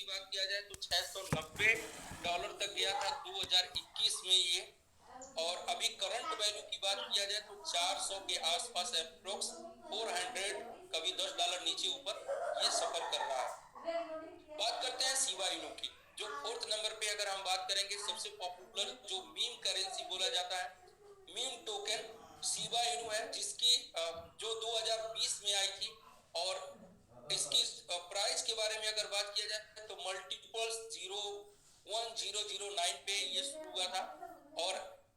की बात किया जाए तो $690 तक गया था 2021 में ये। और अभी करंट वैल्यू की बात किया जाए तो 400 के आसपास अप्रोक्स 400, कभी $10 नीचे ऊपर ये सफर कर रहा है। बात करते हैं शिबा इनू की, जो 4th नंबर पे अगर हम बात करेंगे सबसे पॉपुलर जो मीम करेंसी बोला जाता है, मीम टोकन शिबा इनू है, जिसकी जो 2020 में आई थी। और इसकी प्राइस के बारे में अगर बात किया जाए तो मल्टीपल्स 0.1009 पे ये शुरू हुआ था। और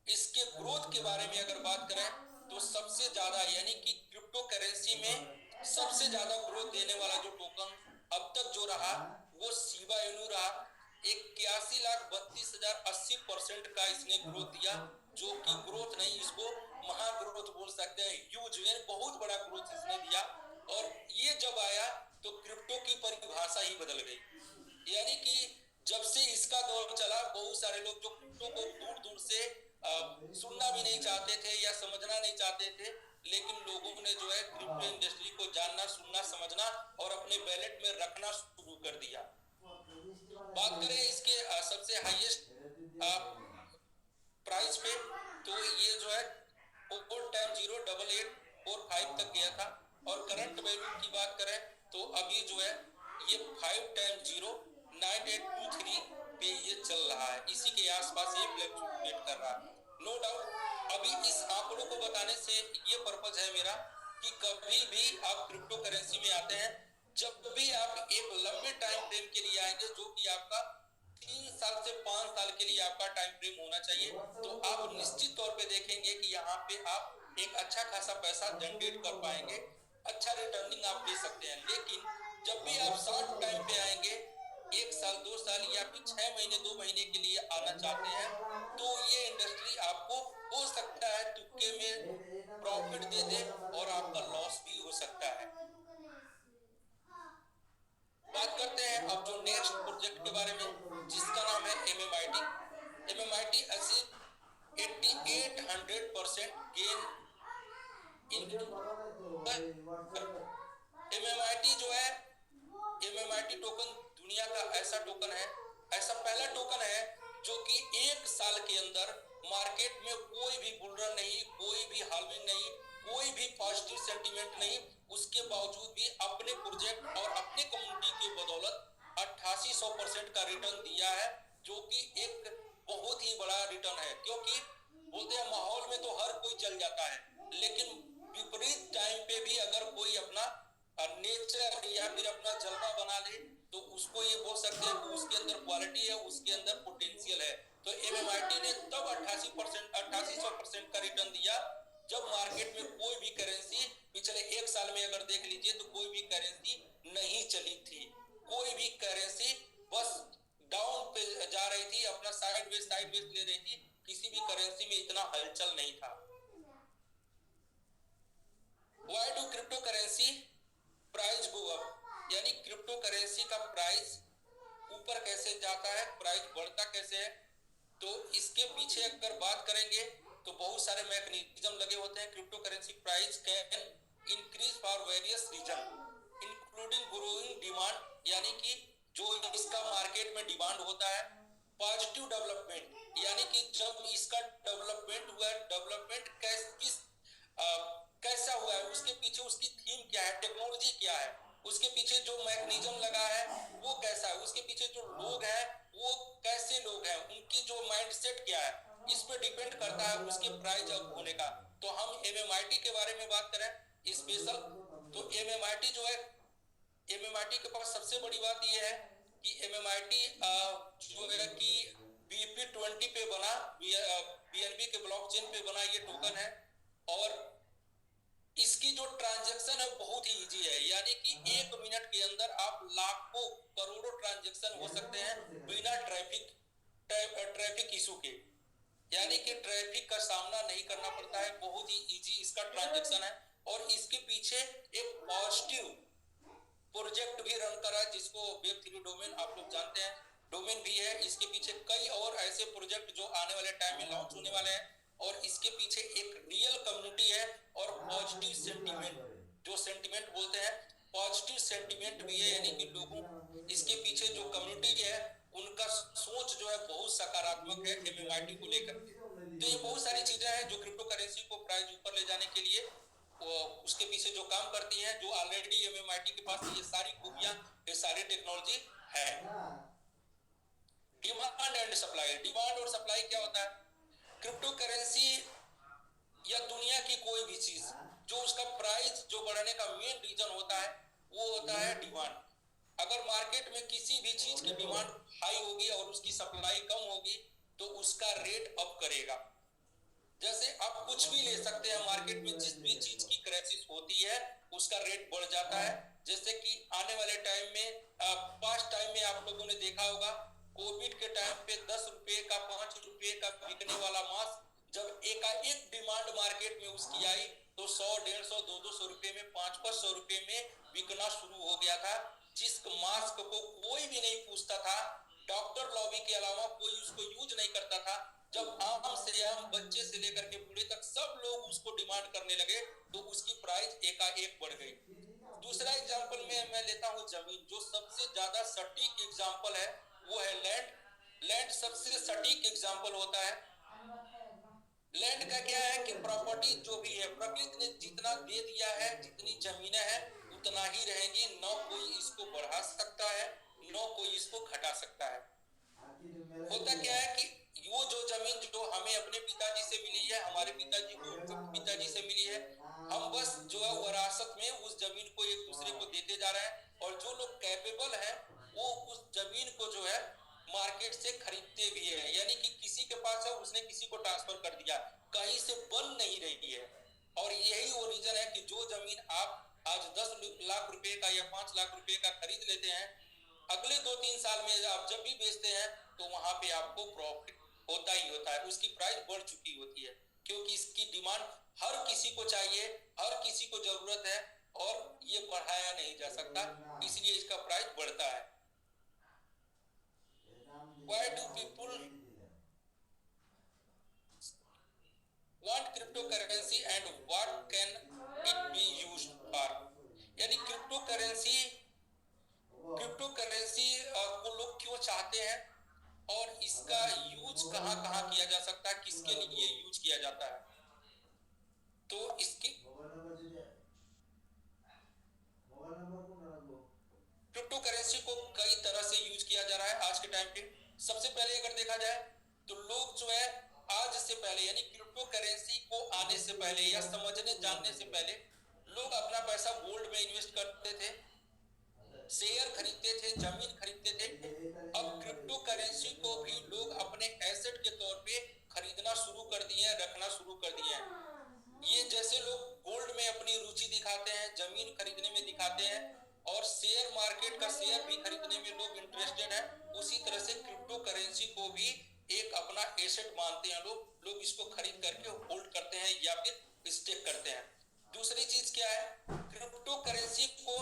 इसके ग्रोथ के बारे में अगर बात करें तो सबसे ज्यादा, यानी कि क्रिप्टो करेंसी में सबसे ज्यादा ग्रोथ देने वाला जो टोकन अब तक जो रहा वो शिबा इनू रहा। 81,32,000 80% का इसने ग्रोथ दिया, जो कि ग्रोथ नहीं, इसको महाग्रोथ बोल सकते हैं। ह्यूज, बहुत बड़ा ग्रोथ इसने दिया। और ये जब आया तो क्रिप्टो की परिभाषा ही बदल गई। यानी कि जब से इसका दौर चला, बहुत सारे लोग जो क्रिप्टो को दूर दूर से सुनना भी नहीं चाहते थे या समझना नहीं चाहते थे, लेकिन लोगों ने जो है क्रिप्टो इंडस्ट्री को जानना, सुनना, समझना और अपने वैलेट में रखना शुरू कर दिया। बात करें इसके सबसे हाईएस्ट प्राइस पे, तो ये जो है 4x08845 तक गया था। और करंट वैल्यू की बात करें तो अभी जो है ये 5x09823 पे ये चल रहा है, इसी के आसपास ये फ्लक्चुएट कर रहा है। नो डाउट अभी इस आंकड़ों को बताने से ये पर्पज है मेरा कि कभी भी आप क्रिप्टो करेंसी में आते हैं, जब भी आप एक लंबे टाइम फ्रेम के लिए आएंगे, जो कि आपका 3 साल से 5 साल के लिए आपका टाइम फ्रेम होना चाहिए, तो आप निश्चित तौर पे देखेंगे कि यहाँ पे आप एक अच्छा खासा पैसा जनरेट कर पाएंगे, अच्छा रिटर्निंग आप ले सकते हैं। लेकिन जब भी आप शॉर्ट टाइम पे आएंगे, 1 साल 2 साल या फिर 6 महीने 2 महीने के लिए आना चाहते हैं, तो ये इंडस्ट्री आपको हो सकता है तुक्के में प्रॉफिट दे दे और आपका लॉस भी हो सकता है। बात करते हैं अब जो नेक्स्ट प्रोजेक्ट के बारे में, जिसका नाम है MMIT। MMIT achieve 8800% gain in MMIT जो है, MMIT टोकन दुनिया का ऐसा टोकन है, ऐसा पहला टोकन है जो कि 1 साल के अंदर मार्केट में कोई भी बुलरन नहीं, कोई भी हाल्विंग नहीं, कोई भी पॉजिटिव सेंटीमेंट नहीं, उसके बावजूद भी अपने प्रोजेक्ट और अपने कम्युनिटी की बदौलत 8800% का रिटर्न दिया है, जो कि एक बहुत ही बड़ा रिटर्न है। क्योंकि बोलते हैं माहौल में तो हर कोई चल जाता है, लेकिन विपरीत टाइम पे भी अगर कोई अपना नेचर या फिर अपना जलवा बना ले, तो उसको ये बोल सकते हैं कि उसके अंदर क्वालिटी है, उसके अंदर पोटेंशियल है। तो MMIT ने तब 8800% का रिटर्न दिया जब मार्केट में कोई भी करेंसी पिछले 1 साल में अगर देख लीजिए तो कोई भी करेंसी नहीं चली थी, कोई भी करेंसी बस डाउन पे जा रही थी, अपना साइडवेज ले रही थी, किसी भी करेंसी में इतना हलचल नहीं था। Why do crypto currency price go up, यानी क्रिप्टो करेंसी का प्राइस ऊपर कैसे जाता है, प्राइस बढ़ता कैसे है? तो इसके पीछे अगर बात करेंगे तो बहुत सारे मैकेनिज्म लगे होते हैं। Crypto currency price can increase for various reason including growing demand, यानी कि जो इसका मार्केट में डिमांड होता है। पॉजिटिव डेवलपमेंट, यानी कि जब इसका डेवलपमेंट हुआ, डेवलपमेंट कैसा हुआ है, उसके पीछे उसकी थीम क्या है, टेक्नोलॉजी क्या है, उसके पीछे जो मैकेनिज्म लगा है वो कैसा है, उसके पीछे जो लोग हैं वो कैसे लोग हैं, उनकी जो माइंडसेट क्या है, इस पे डिपेंड करता है उसके प्राइस अप होने का। तो हम MMIT के बारे में बात करें स्पेशल, तो MMIT जो है, MMIT के पास सबसे बड़ी बात यह है कि MMIT जो है कि BP20 पे बना, BNB के ब्लॉकचेन पे बना ये टोकन है। और इसकी जो ट्रांजैक्शन है बहुत ही इजी है, यानी कि 1 मिनट के अंदर आप लाखों करोड़ों ट्रांजैक्शन हो सकते हैं बिना ट्रैफिक इशू के, यानी कि ट्रैफिक का सामना नहीं करना पड़ता है, बहुत ही इजी इसका ट्रांजैक्शन है। और इसके पीछे एक पॉजिटिव प्रोजेक्ट भी रन कर रहा है, जिसको Web3 डोमेन, आप लोग जानते हैं, डोमेन भी है। इसके पीछे कई और ऐसे प्रोजेक्ट जो आने वाले टाइम में लॉन्च होने वाले हैं, और इसके पीछे एक रियल कम्युनिटी है और पॉजिटिव सेंटीमेंट, जो सेंटीमेंट बोलते हैं, पॉजिटिव सेंटीमेंट भी है, यानी कि लोगों इसके पीछे जो कम्युनिटी है उनका सोच जो है बहुत सकारात्मक है एमएमआईटी को लेकर के। तो ये बहुत सारी चीजें हैं जो क्रिप्टो करेंसी को प्राइस ऊपर ले जाने के लिए उसके पीछे जो काम करती हैं, जो ऑलरेडी एमएमआईटी के पास ये सारी खूबियां, ये सारी टेक्नोलॉजी है। डिमांड एंड सप्लाई, डिमांड और सप्लाई क्या होता है? क्रिप्टो करेंसी या दुनिया की कोई भी चीज जो उसका प्राइस जो बढ़ने का मेन रीजन होता है वो होता है डिमांड। अगर मार्केट में किसी भी चीज की डिमांड हाई होगी और उसकी सप्लाई कम होगी तो उसका रेट अप करेगा। जैसे आप कुछ भी ले सकते हैं, मार्केट में जिस भी चीज की क्राइसिस होती है उसका रेट बढ़ जाता है। जैसे कि आने वाले टाइम में पास्ट टाइम में आप लोगों ने देखा होगा, कोविड के टाइम पे 10 रुपए का 5 रुपए का बिकने वाला मास्क जब एकाएक डिमांड मार्केट में उसकी आई तो 100, 150, 200 रुपए में, 500 रुपए में बिकना शुरू हो गया था। जिस मास्क को कोई भी नहीं पूछता था, डॉक्टर लॉबी के अलावा कोई उसको यूज नहीं करता था, जब आम से आम बच्चे से लेकर के बूढ़े तक सब लोग उसको डिमांड करने लगे तो उसकी प्राइस एकाएक बढ़ गई। दूसरा एग्जांपल में मैं लेता हूं जमीन, जो सबसे ज्यादा सटीक एग्जांपल है वो है लैंड। लैंड सबसे सटीक एग्जांपल होता है। लैंड का क्या है कि प्रॉपर्टी जो भी है प्रकृति ने जितना दे दिया है, जितनी जमीनें हैं उतना ही रहेंगी, न कोई इसको बढ़ा सकता है न कोई इसको घटा सकता है। होता क्या है कि वो जो जमीन जो हमें अपने पिताजी से मिली है, हमारे पिताजी को पिताजी से मिली है, हम बस जो है विरासत में उस जमीन को एक दूसरे को देते जा रहे हैं। और जो लोग कैपेबल हैं वो उस जमीन को जो है मार्केट से खरीदते भी है, यानी कि किसी के पास है उसने किसी को ट्रांसफर कर दिया, कहीं से बन नहीं रही है। और यही वो रीजन है कि जो जमीन आप आज 10 लाख रुपए का या 5 लाख रुपए का खरीद लेते हैं, अगले 2-3 साल में आप जब भी बेचते हैं तो वहां पे आपको प्रॉफिट होता ही होता है, उसकी प्राइस बढ़ चुकी होती है, क्योंकि इसकी डिमांड हर किसी को चाहिए, हर किसी को जरूरत है और ये बढ़ाया नहीं जा सकता, इसलिए इसका प्राइस बढ़ता है। Why do people want cryptocurrency and what can it be used for? यानी क्रिप्टो करेंसी को लोग क्यों चाहते हैं और इसका यूज कहां कहां किया जा सकता है, किसके लिए यूज किया जाता है। तो इसकी क्रिप्टो करेंसी को कई तरह से यूज किया जा रहा है आज के टाइम पे। सबसे पहले अगर देखा जाए तो लोग जो है आज से पहले यानी क्रिप्टो करेंसी को आने से पहले या समझने जानने से पहले लोग अपना पैसा गोल्ड में इन्वेस्ट करते थे, शेयर खरीदते थे, जमीन खरीदते थे। अब क्रिप्टो करेंसी को भी लोग अपने एसेट के तौर पे खरीदना शुरू कर दिए हैं, रखना शुरू कर दिए हैं। ये जैसे लोग गोल्ड में अपनी रुचि दिखाते हैं, जमीन खरीदने में दिखाते हैं और शेयर मार्केट का शेयर भी खरीदने में लोग इंटरेस्टेड है, उसी तरह से क्रिप्टो करेंसी को भी एक अपना एसेट मानते हैं लोग इसको खरीद करके होल्ड करते हैं या फिर स्टेक करते हैं। दूसरी चीज क्या है, क्रिप्टो करेंसी को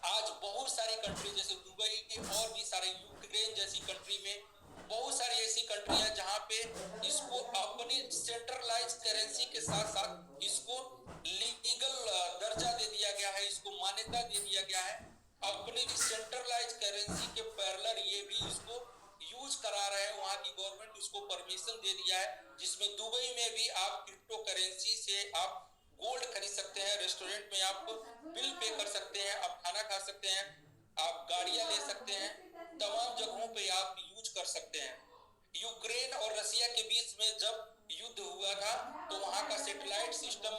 आज बहुत सारी कंट्री जैसे दुबई के और भी सारे यूक्रेन जैसी कंट्री में बहुत सारी ऐसी कंट्री है जहां पे इसको अपनी सेंट्रलाइज करेंसी के साथ साथ इसको लीगल दर्जा दे दिया गया है, इसको मान्यता दे दिया गया है। अपनी सेंट्रलाइज करेंसी के पैरेलल ये भी इसको यूज करा रहे हैं, वहां की गवर्नमेंट उसको परमिशन दे दिया है, जिसमें दुबई में भी आप क्रिप्टो करेंसी से आप गोल्ड खरीद सकते हैं, रेस्टोरेंट में आप बिल पे कर सकते हैं, आप खाना खा सकते हैं, आप गाड़ियां ले सकते हैं, तमाम जगहों पे आप यूज कर सकते हैं। यूक्रेन और रसिया के बीच में जब युद्ध हुआ था तो वहां का सैटेलाइट सिस्टम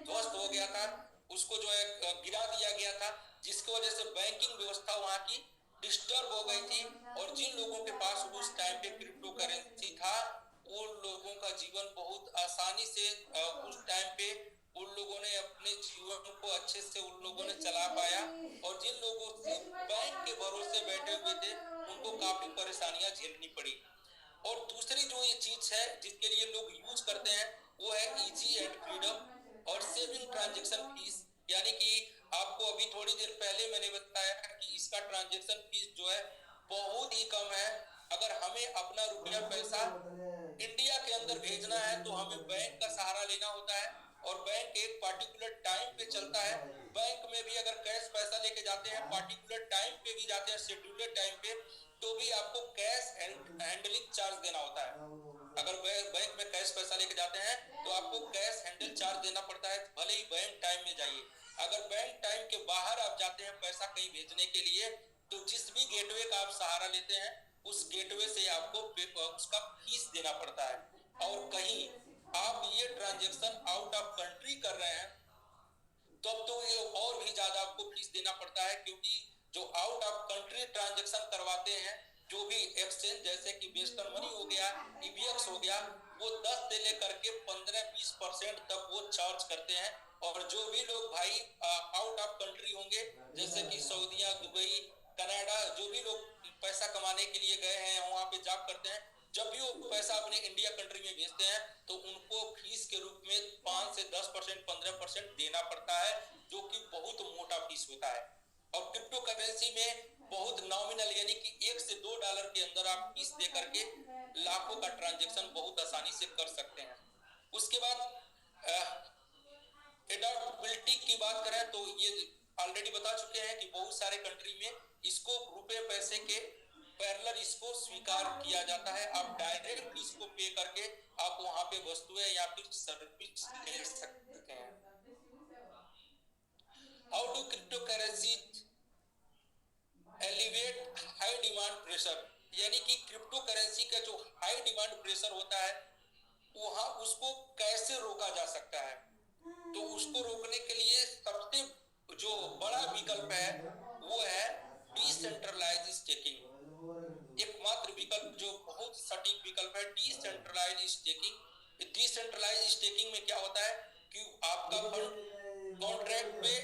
ध्वस्त हो गया था, उसको जो है गिरा दिया गया था, जिसकी वजह से बैंकिंग व्यवस्था वहां की डिस्टर्ब हो गई थी। और जिन लोगों के पास उस टाइम पे क्रिप्टो करेंसी था उन लोगों का जीवन बहुत आसानी से उस टाइम पे उन लोगों ने अपने जीवन को अच्छे से उन लोगों ने चला पाया। और जिन लोगों से बैंक के भरोसे बैठे हुए थे उनको काफी परेशानियां झेलनी पड़ी। और दूसरी जो ये चीज है जिसके लिए लोग यूज करते हैं वो है इजी एंड फ्रीडम और सेविंग ट्रांजेक्शन फीस। यानी कि आपको अभी थोड़ी देर पहले मैंने बताया कि इसका ट्रांजेक्शन फीस जो है बहुत ही कम है। अगर हमें अपना रुपया पैसा इंडिया के अंदर भेजना है तो हमें बैंक का सहारा लेना होता है और बैंक एक पार्टिकुलर टाइम पे चलता है। बैंक में भी अगर कैश पैसा लेके जाते हैं, पार्टिकुलर टाइम पे भी जाते हैं, शेड्यूल्ड टाइम पे, तो भी आपको कैश हैंडलिंग चार्ज देना होता है। अगर बैंक में कैश पैसा लेके जाते हैं तो आपको कैश हैंडल चार्ज देना पड़ता है, भले ही बैंक टाइम में जाइए। अगर बैंक टाइम के बाहर आप जाते हैं पैसा कहीं भेजने के लिए, तो जिस भी गेटवे का आप सहारा लेते हैं उस गेटवे से आपको उसका फीस देना पड़ता है। और कहीं आप ये ट्रांजेक्शन आउट ऑफ कंट्री कर रहे हैं तब तो ये और भी ज्यादा आपको फीस देना पड़ता है, क्योंकि जो आउट ऑफ कंट्री ट्रांजेक्शन करवाते हैं, जो भी एक्सचेंज जैसे कि वेस्टर्न मनी हो गया, ईबीएक्स हो गया, वो 10 से लेकर के 15-20% तक वो चार्ज करते हैं। और जो भी लोग भाई आउट ऑफ कंट्री होंगे, जैसे कि सऊदीया, दुबई, कनाडा, जो भी लोग पैसा कमाने के लिए गए हैं, वहां पे जॉब करते हैं, जब भी वो पैसा अपने इंडिया कंट्री में भेजते हैं तो उनको फीस के रूप में 5 से 10%, 15% देना पड़ता है, जो कि बहुत मोटा फीस होता है। और क्रिप्टो करेंसी में बहुत नॉमिनल, यानी कि $1 से $2 के अंदर आप फीस दे करके लाखों का ट्रांजेक्शन बहुत आसानी से कर सकते हैं। उसके बाद एडॉप्टेबिलिटी की बात करें तो ये ऑलरेडी बता चुके हैं कि बहुत सारे कंट्री में इसको रुपए पैसे के पैरेलल इसको स्वीकार किया जाता है। आप डायरेक्ट इसको पे करके आप वहां पे वस्तुएं या फिर सर्विस ले सकते हैं। How do crypto currency elevate high demand pressure, यानी कि क्रिप्टो करेंसी का जो हाई डिमांड प्रेशर होता है वहां उसको कैसे रोका जा सकता है। तो उसको रोकने के लिए सबसे जो बड़ा विकल्प है वो है डिसेंट्रलाइज स्टेकिंग। एकमात्र विकल्प जो बहुत सटीक विकल्प है डिसेंट्रलाइज स्टेकिंग। डिसेंट्रलाइज स्टेकिंग में क्या होता है कि आपका फंड कॉन्ट्रैक्ट पे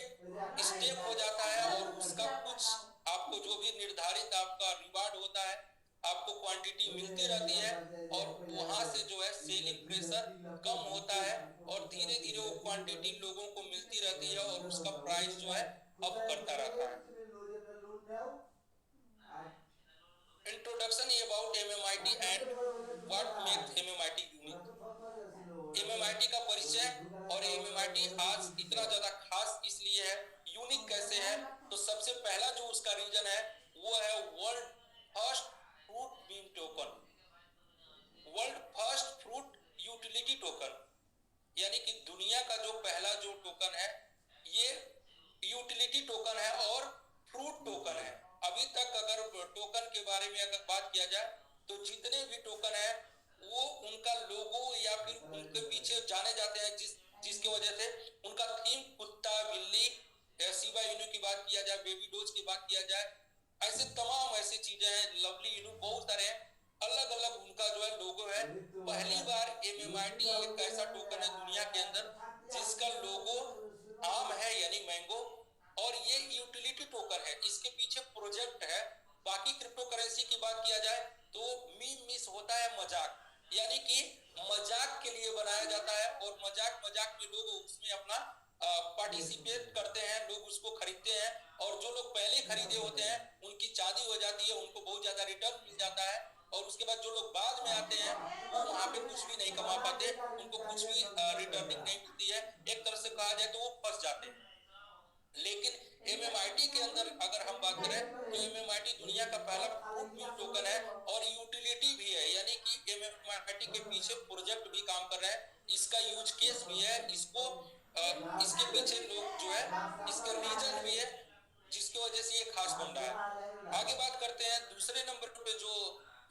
स्टेक हो जाता है और उसका कुछ आपको जो भी निर्धारित आपका रिवार्ड होता है, आपको क्वांटिटी मिलती रहती है, और वहां से जो है सेलिंग प्रेशर कम होता है और धीरे धीरे वो क्वांटिटी लोगों को मिलती रहती है और उसका प्राइस जो है अप करता रहता है। Introduction about MMIT and what makes MMIT unique. MMIT का परिचय, और एमएमआईटी आज इतना ज्यादा खास इसलिए है, यूनिक कैसे है, तो सबसे पहला जो उसका रीजन है वो है world first fruit beam token. World first fruit utility token, यानी कि दुनिया का जो पहला जो टोकन है ये यूटिलिटी टोकन है और फ्रूट टोकन है। अभी तक अगर टोकन के बारे में अगर बात किया जाए तो जितने भी टोकन है वो उनका लोगो या फिर उनके पीछे जाने जाते हैं जिसकी वजह से उनका थीम कुत्ता, बिल्ली, शिबा इनू की बात किया जाए, बेबी डोज की बात किया जाए, ऐसे तमाम ऐसी चीजें हैं, लवली इनू, बहुत सारे हैं, अलग अलग उनका जो है लोगो है। पहली बार एमएमआईटी एक ऐसा टोकन है दुनिया के अंदर जिसका लोगो आम है यानी मैंगो, और ये यूटिलिटी टोकन है, इसके पीछे प्रोजेक्ट है। बाकी क्रिप्टो करेंसी की बात किया जाए तो मीम मिस होता है मजाक, यानी कि मजाक के लिए बनाया जाता है और मजाक मजाक में लोग उसमें अपना पार्टिसिपेट करते हैं, लोग उसको खरीदते हैं, और जो लोग पहले खरीदे होते हैं उनकी चांदी हो जाती है, उनको बहुत ज्यादा रिटर्न मिल जाता है, और उसके बाद जो लोग बाद में आते हैं वो वहां पे कुछ भी नहीं कमा पाते, उनको कुछ भी रिटर्निंग नहीं मिलती है, एक तरह से कहा जाए तो वो फंस जाते हैं। लेकिन एमएमआईटी के अंदर अगर हम बात करें तो एमएमआईटी दुनिया का पहला फ्रूट बीम टोकन है और यूटिलिटी भी है, यानी कि एमएमआईटी के पीछे प्रोजेक्ट भी काम कर रहे हैं, इसका यूज केस भी है, इसको इसके पीछे लोग जो है इसका रीजन भी है जिसकी वजह से ये खास बन रहा है। आगे बात करते हैं दूसरे नंबर पे जो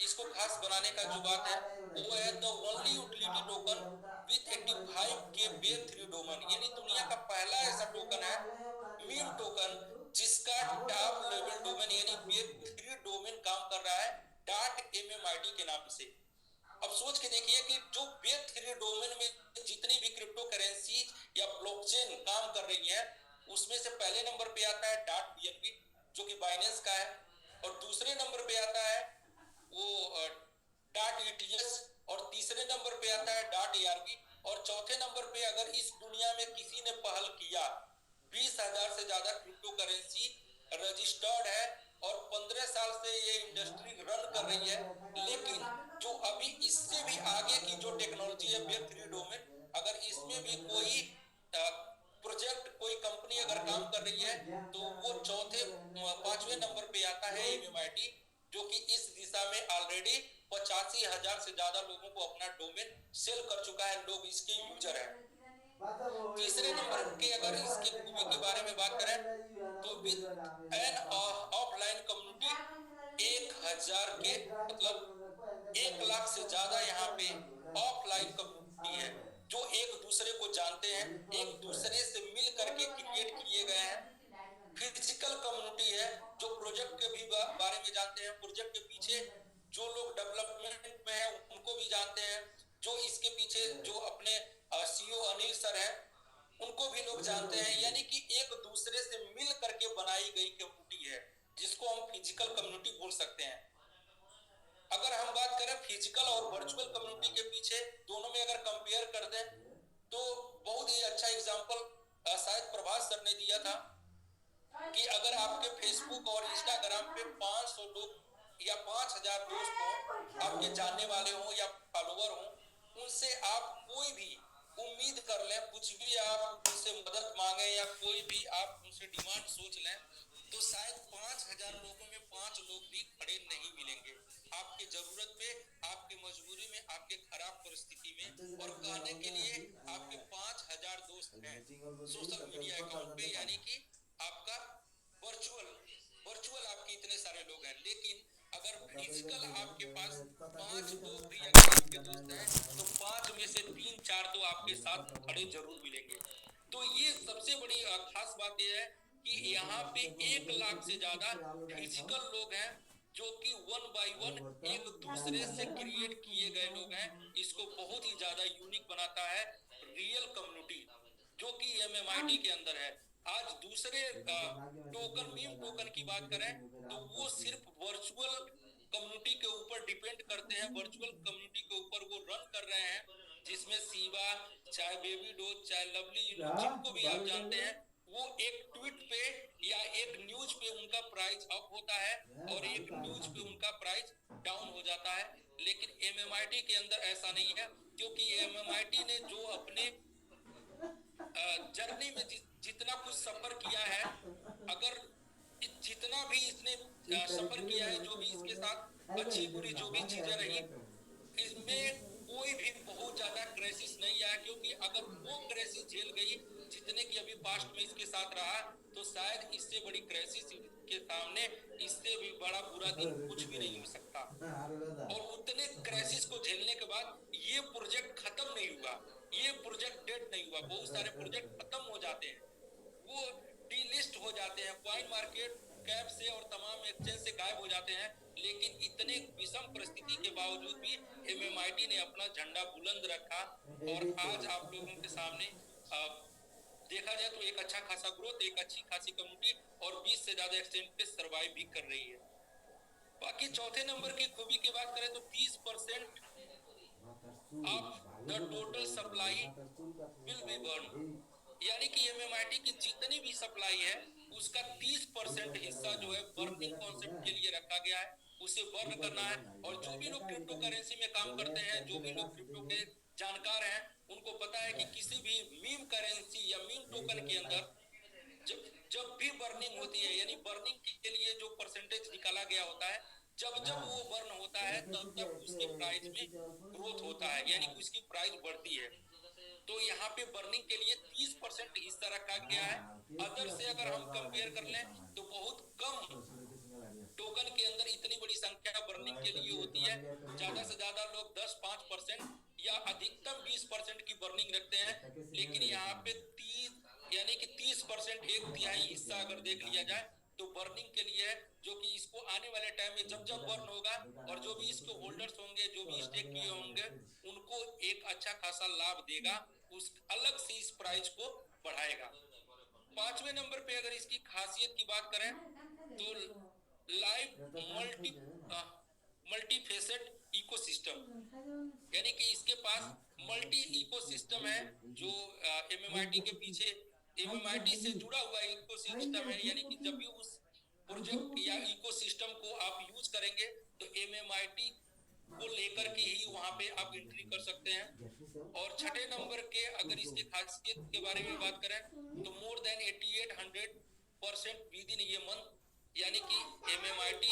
इसको खास बनाने का जो बात है वो है the only utility token with 85K bear 3 domain, यानी दुनिया का पहला ऐसा टोकन है मीम टोकन जिसका टॉप लेवल डोमेन यानी बेयर 3 डोमेन काम कर रहा है .mmid के नाम से। अब सोच के देखिए कि जो बेयर 3 डोमेन में जितनी भी क्रिप्टो करेंसी या ब्लॉकचेन काम कर रही है उसमें से पहले नंबर पे आता है .bnb जो कि बाइनेंस का है, और दूसरे नंबर पे आता है वो .ets, और तीसरे नंबर पे आता है .arb, और चौथे नंबर पे अगर इस दुनिया में किसी ने पहल किया 20,000 से ज्यादा क्रिप्टो करेंसी रजिस्टर्ड है और 15 साल से ये इंडस्ट्री रन कर रही है, लेकिन जो अभी इससे भी आगे की जो टेक्नोलॉजी है वेब 3 डोमेन, अगर इसमें भी कोई प्रोजेक्ट कोई कंपनी अगर काम कर रही है तो वो चौथे पांचवें नंबर पे आता है एमएमआईटी, जो कि इस दिशा में ऑलरेडी 85,000 से ज्यादा लोगों को अपना डोमेन सेल कर चुका है, लोग इसके यूजर हैं। तीसरे नंबर के अगर इसके खूबी के बारे में बात करें तो विद एन ऑफलाइन कम्युनिटी 1,000 के मतलब 1 लाख से ज्यादा यहाँ पे ऑफलाइन कम्युनिटी है, जो एक दूसरे को जानते हैं, एक दूसरे से मिल करके क्रिएट किए गए हैं। फिजिकल कम्युनिटी है जो प्रोजेक्ट के भी बारे में जानते हैं, प्रोजेक्ट के पीछे जो लोग डेवलपमेंट में है उनको भी जानते हैं, जो इसके पीछे जो अपने सीईओ अनिल सर हैं उनको भी लोग जानते हैं, यानी कि एक दूसरे से मिल करके बनाई गई कम्युनिटी है, जिसको हम फिजिकल कम्युनिटी बोल सकते हैं। अगर हम बात करें फिजिकल और वर्चुअल कम्युनिटी के पीछे दोनों में अगर कंपेयर कर दें तो बहुत ही अच्छा एग्जांपल शायद प्रभास सर ने दिया था कि अगर आपके फेसबुक और इंस्टाग्राम पे 500 लोग या 5,000 दोस्त हो, आपके जानने वाले हो या फॉलोअर हो, उनसे आप कोई भी उम्मीद कर लें, कुछ भी आप उनसे मदद मांगे या कोई भी आप उनसे डिमांड सोच लें, तो शायद 5,000 लोगों में 5 लोग भी खड़े नहीं मिलेंगे आपकी जरूरत पे, आपकी मजबूरी में, आपके खराब परिस्थिति में। और कहने के लिए आपके 5,000 दोस्त हैं सोशल मीडिया अकाउंट पे, यानी कि आपका वर्चुअल वर्चुअल आपके इतने सारे लोग हैं, लेकिन अगर फिजिकल आपके पास 5 लोग भी अगर आपके दोस्त हैं तो 5 में से 3-4 तो आपके साथ खड़े जरूर मिलेंगे। तो ये सबसे बड़ी खास बात यह है कि यहाँ पे 1 लाख से ज्यादा फिजिकल लोग हैं जो कि 1 बाय 1 एक दूसरे से क्रिएट किए गए लोग हैं। इसको बहुत ही ज्यादा यूनिक बनाता है रियल कम्युनिटी जो कि एमएमआईटी के अंदर है। आज दूसरे टोकन मीम टोकन की बात करें तो वो सिर्फ वर्चुअल कम्युनिटी के ऊपर डिपेंड करते हैं, वर्चुअल कम्युनिटी के ऊपर वो रन कर रहे हैं, जिसमें शिवा, चाहे बेबी डोज, चाहे लवली, जिनको भी आप जानते हैं, वो एक ट्वीट पे या एक न्यूज पे उनका प्राइस अप होता है और एक न्यूज पे उनका प्राइस डाउन हो जाता है। लेकिन एमएमआईटी के अंदर ऐसा नहीं है, क्योंकि एमएमआईटी ने जो अपने जर्नी में जितना कुछ सफर किया है, अगर जितना भी इसने सफर किया है, जो भी इसके साथ अच्छी बुरी जो भी चीजें रही, इसमें कोई भी बहुत ज्यादा क्राइसिस नहीं आया, क्योंकि अगर वो क्राइसिस झेल गई जितने की अभी पास्ट में इसके साथ रहा, तो शायद इससे बड़ी क्राइसिस के सामने इससे भी बड़ा बुरा दिन कुछ भी नहीं हो सकता। और उतने क्राइसिस को झेलने के बाद ये प्रोजेक्ट खत्म नहीं हुआ, ये प्रोजेक्ट डेड नहीं हुआ, बहुत सारे प्रोजेक्ट खत्म हो जाते हैं, वो डीलिस्ट हो जाते हैं, कॉइन मार्केट कैप से और तमाम एक्सचेंज से गायब हो जाते हैं। लेकिन इतने विषम परिस्थिति के बावजूद भी एमएमआईटी ने अपना झंडा बुलंद रखा और आज आप लोगों के सामने देखा जाए तो एक अच्छा खासा ग्रोथ, एक अच्छी खासी कम्युनिटी और 20 से ज्यादा एक्सचेंज पे सर्वाइव भी कर रही है। बाकी चौथे नंबर की खूबी की बात करें तो 30% of the total supply will be burn, यानी कि एमएमआईटी की जितनी भी सप्लाई है उसका 30% हिस्सा जो है बर्निंग कॉन्सेप्ट के लिए रखा गया है, उसे बर्न करना है। और जो भी लोग क्रिप्टो करेंसी में काम करते हैं, जो भी लोग क्रिप्टो के जानकार हैं, उनको पता है कि किसी भी मीम करेंसी या मीम टोकन के अंदर जब जब भी बर्निंग होती है, यानी बर्निंग के लिए जो परसेंटेज निकाला गया होता है, जब जब वो बर्न होता है तब तब उसके प्राइस में ग्रोथ होता है, यानी कि उसकी प्राइस बढ़ती है। तो यहाँ पे बर्निंग के लिए 30% हिस्सा रखा गया है। अदर से अगर हम कंपेयर कर लें तो बहुत कम टोकन के अंदर इतनी बड़ी संख्या बर्निंग के लिए होती है। ज्यादा से ज्यादा लोग 10-5% या अधिकतम 20% की बर्निंग रखते हैं, लेकिन यहाँ पे 30 यानी कि 30%, एक तिहाई हिस्सा अगर देख लिया जाए तो बर्निंग के लिए है, जो कि इसको आने वाले टाइम में जब जब बर्न होगा और जो भी इसके होल्डर्स होंगे, जो भी स्टेक किए होंगे, उनको एक अच्छा खासा लाभ देगा, उस अलग से इस प्राइस को बढ़ाएगा। पांचवें नंबर पे अगर इसकी खासियत की बात करें तो लाइव मल्टीफेसेट इकोसिस्टम, यानी कि इसके पास मल्टी इकोसिस्टम है, जो एमएमआईटी के पीछे एमएमआईटी से जुड़ा हुआ इकोसिस्टम है, यानी कि जब भी उस प्रोजेक्ट या इकोसिस्टम को आप यूज करेंगे तो एमएमआईटी को लेकर के ही वहां पे आप एंट्री कर सकते हैं। और छठे नंबर के अगर इसके खासियत के बारे में बात करें तो मोर देन 8800% विद इन ये मंथ, यानी कि MMIT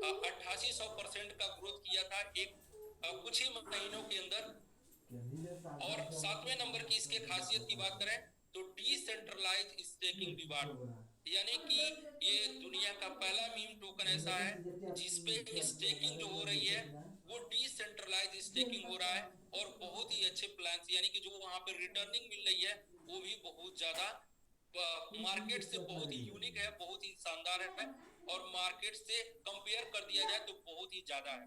8800% का ग्रोथ किया था एक कुछ ही महीनों के अंदर। और सातवें नंबर की इसके खासियत की बात करें तो डिसेंट्रलाइज स्टेकिंग रिवार्ड, यानी कि ये दुनिया का पहला मीम टोकन ऐसा है जिसपे स्टेकिंग जो हो रही है वो डिसेंट्रलाइज स्टेकिंग हो रहा है, और बहुत ही अच्छे प्लान, यानी कि जो वहां पे रिटर्निंग मिल रही है वो भी बहुत ज्यादा मार्केट से बहुत ही यूनिक है, बहुत ही शानदार है, और मार्केट से कंपेयर कर दिया जाए तो बहुत ही ज्यादा है।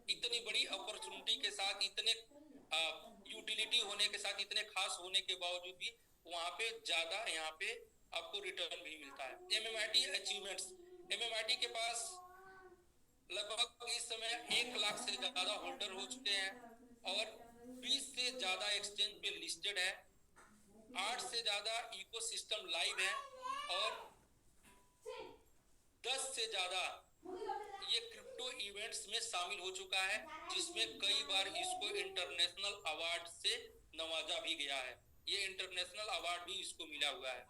इतनी बड़ी अपॉर्चुनिटी के साथ, इतने यूटिलिटी होने के साथ, इतने खास होने के बावजूद भी वहां पे ज्यादा यहाँ पे आपको रिटर्न भी मिलता है। MMIT अचीवमेंट्स, MMIT के पास लगभग इस समय 1 लाख से ज्यादा होल्डर हो चुके हैं और 20 से ज्यादा एक्सचेंज पे लिस्टेड है, 8 से ज्यादा इकोसिस्टम लाइव है, और 10 से ज्यादा ये क्रिप्टो इवेंट्स में शामिल हो चुका है, जिसमें कई बार इसको इंटरनेशनल अवार्ड से नवाजा भी गया है। ये इंटरनेशनल अवार्ड भी इसको मिला हुआ है।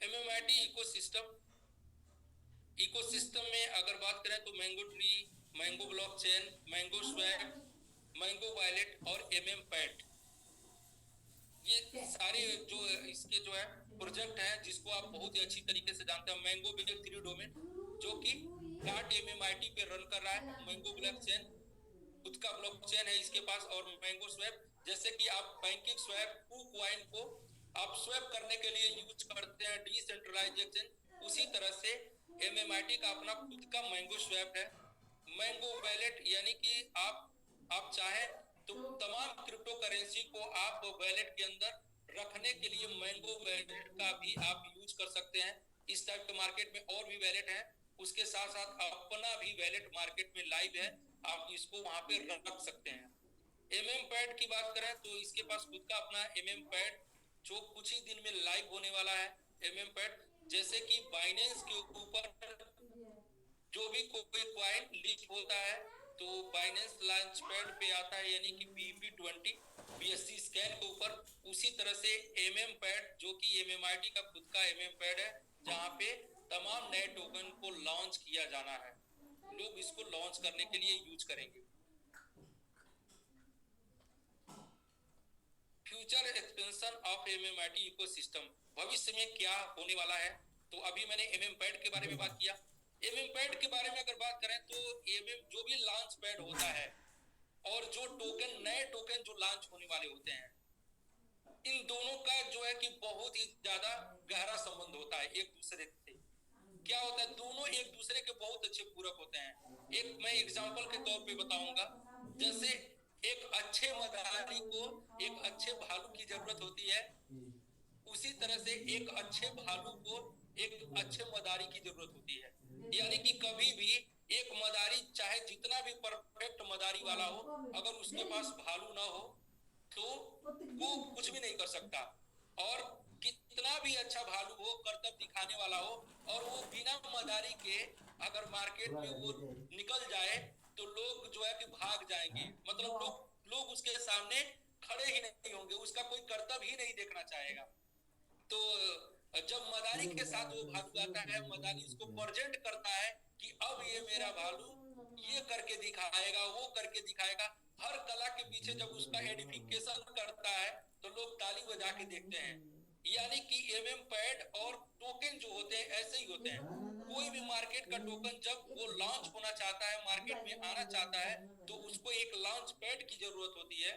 MMIT इकोसिस्टम में अगर बात करें तो mango tree, mango blockchain, mango swap, mango wallet और MMPad, ये सारे जो इसके जो है प्रोजेक्ट हैं जिसको आप बहुत ही अच्छी तरीके से जानते हैं। मैंगो बिजनेस 3 डोमेन जो कि डाट MMIT पे रन कर रहा है, मैंगो ब्लॉकचेन खुद का ब्लॉकचेन है इसके पास, और मैंगो स्वैप जैसे कि आप बैंकिंग स्वैप कॉइन को आप स्वैप करने के लिए यूज करते हैं डिसेंट्रलाइज एक्सचेंज, उसी तरह से MMIT का अपना खुद का मैंगो स्वैप है। मैंगो वैलेट, यानी कि आप चाहे तो तमाम क्रिप्टो करेंसी को आप वैलेट के अंदर रखने के लिए मैंगो वैलेट का भी आप यूज कर सकते हैं। इस टाइप के मार्केट में और भी वैलेट है, उसके साथ साथ अपना भी वैलेट मार्केट में लाइव है, आप इसको वहां पे रख सकते हैं। MMPad की बात करें तो इसके पास खुद का अपना MMPad जो कुछ ही दिन में लाइव होने वाला है। MMPad जैसे कि बाइनेंस के ऊपर जो भी कोई कॉइन लिस्ट होता है तो बाइनेंस लॉन्च पैड पे आता है, यानी कि BEP20 BSC स्कैन के ऊपर, उसी तरह से MMPad जो कि MMIT का खुद का MMPad है, जहां पे तमाम नए टोकन को लॉन्च किया जाना है, लोग इसको लॉन्च करने के लिए यूज करेंगे। Future expansion of MMIT ecosystem, भविष्य में क्या होने वाला है, तो अभी मैंने MMPad के बारे में बात किया। MMPad के बारे में अगर बात करें तो जो भी लॉन्च पैड होता है और जो टोकन, नए टोकन जो लॉन्च होने वाले होते हैं, इन दोनों का जो है कि बहुत ही ज्यादा गहरा संबंध होता है एक दूसरे से। क्या होता है, दोनों एक दूसरे के बहुत अच्छे पूरक होते हैं। एक मैं एग्जांपल के तौर पे बताऊंगा, जैसे एक अच्छे मदारी को एक अच्छे भालू की जरूरत होती है, उसी तरह से एक अच्छे भालू को एक अच्छे मदारी की जरूरत होती है। यानी कि कभी भी एक मदारी चाहे जितना भी परफेक्ट मदारी वाला हो, अगर उसके पास भालू ना हो तो वो कुछ भी नहीं कर सकता, और कितना भी अच्छा भालू हो, करतब दिखाने वाला हो, और वो बिना मदारी के अगर मार्केट में वो निकल जाए तो लोग जो है कि भाग जाएंगे, मतलब लोग उसके सामने खड़े ही नहीं होंगे, उसका कोई करतब ही नहीं देखना चाहेगा। तो जब मदारी के साथ वो भालू आता है, मदारी उसको प्रेजेंट करता है कि अब ये मेरा भालू ये करके दिखाएगा, वो करके दिखाएगा, हर कला के पीछे जब उसका एडिफिकेशन करता है तो लोग ताली बजा के देखते हैं। यानी कि MMPad और टोकन जो होते हैं ऐसे ही होते हैं। कोई भी मार्केट का टोकन जब वो लॉन्च होना चाहता है, मार्केट में आना चाहता है, तो उसको एक लॉन्च पैड की जरूरत होती है,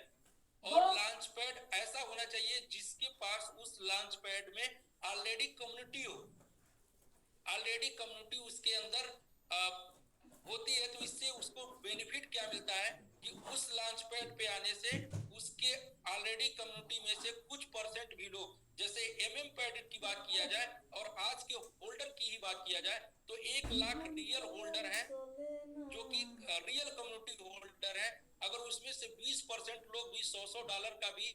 और लॉन्च पैड ऐसा होना चाहिए जिसके पास उस लॉन्च पैड में ऑलरेडी कम्युनिटी हो, ऑलरेडी कम्युनिटी उसके अंदर होती है। तो इससे उसको बेनिफिट क्या मिलता है कि उस लॉन्च पैड पे आने से उसके ऑलरेडी कम्युनिटी में से कुछ परसेंट भी लोग, जैसे MMPad की बात किया जाए और आज के होल्डर की ही बात किया जाए तो 1 लाख रियल होल्डर है जो कि रियल कम्युनिटी होल्डर है। अगर उसमें से 20% लोग भी $100 का भी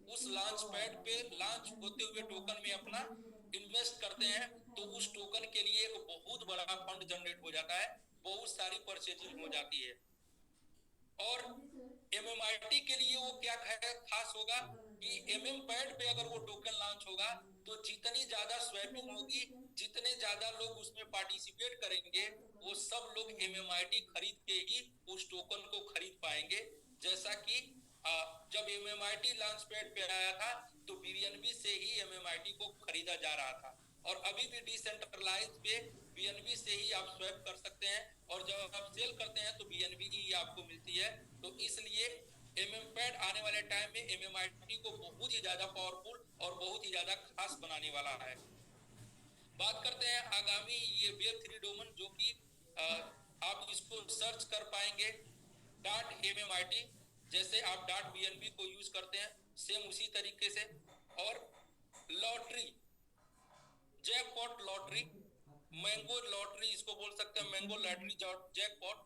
उस लॉन्च पैड पे लॉन्च होते हुए टोकन में अपना इन्वेस्ट करते हैं तो उस टोकन के लिए एक बहुत बड़ा फंड जनरेट हो जाता है, बहुत सारी परचेजिंग हो जाती है। और एमएमआईटी के लिए वो क्या खास होगा कि एमएम पैड पे अगर वो टोकन लॉन्च होगा तो जितनी ज्यादा स्वैपिंग होगी, जितने ज्यादा लोग उसमें पार्टिसिपेट करेंगे, वो सब लोग एमएमआईटी खरीद के ही उस टोकन को खरीद पाएंगे। जैसा कि जब एमएमआईटी लॉन्च पैड पे आया था तो बीएनबी से ही एमएमआईटी को खरीदा जा रहा था, और अभी भी डिसेंट्रलाइज पे बीएनबी से ही आप स्वैप कर सकते हैं, और जब आप सेल करते हैं तो बीएनबी ही आपको मिलती है। तो इसलिए एमएम पैड आने वाले टाइम में एमएमआईटी को बहुत ही ज्यादा पावरफुल और बहुत ही ज्यादा खास बनाने वाला है। बात करते हैं आगामी ये वेब3 डोमेन, जो कि आप इसको सर्च कर पाएंगे .mmit, जैसे आप .bnb को यूज करते हैं सेम उसी तरीके से। और lottery, jackpot lottery, mango lottery इसको बोल सकते हैं, मैंगो लॉटरी जैकपॉट।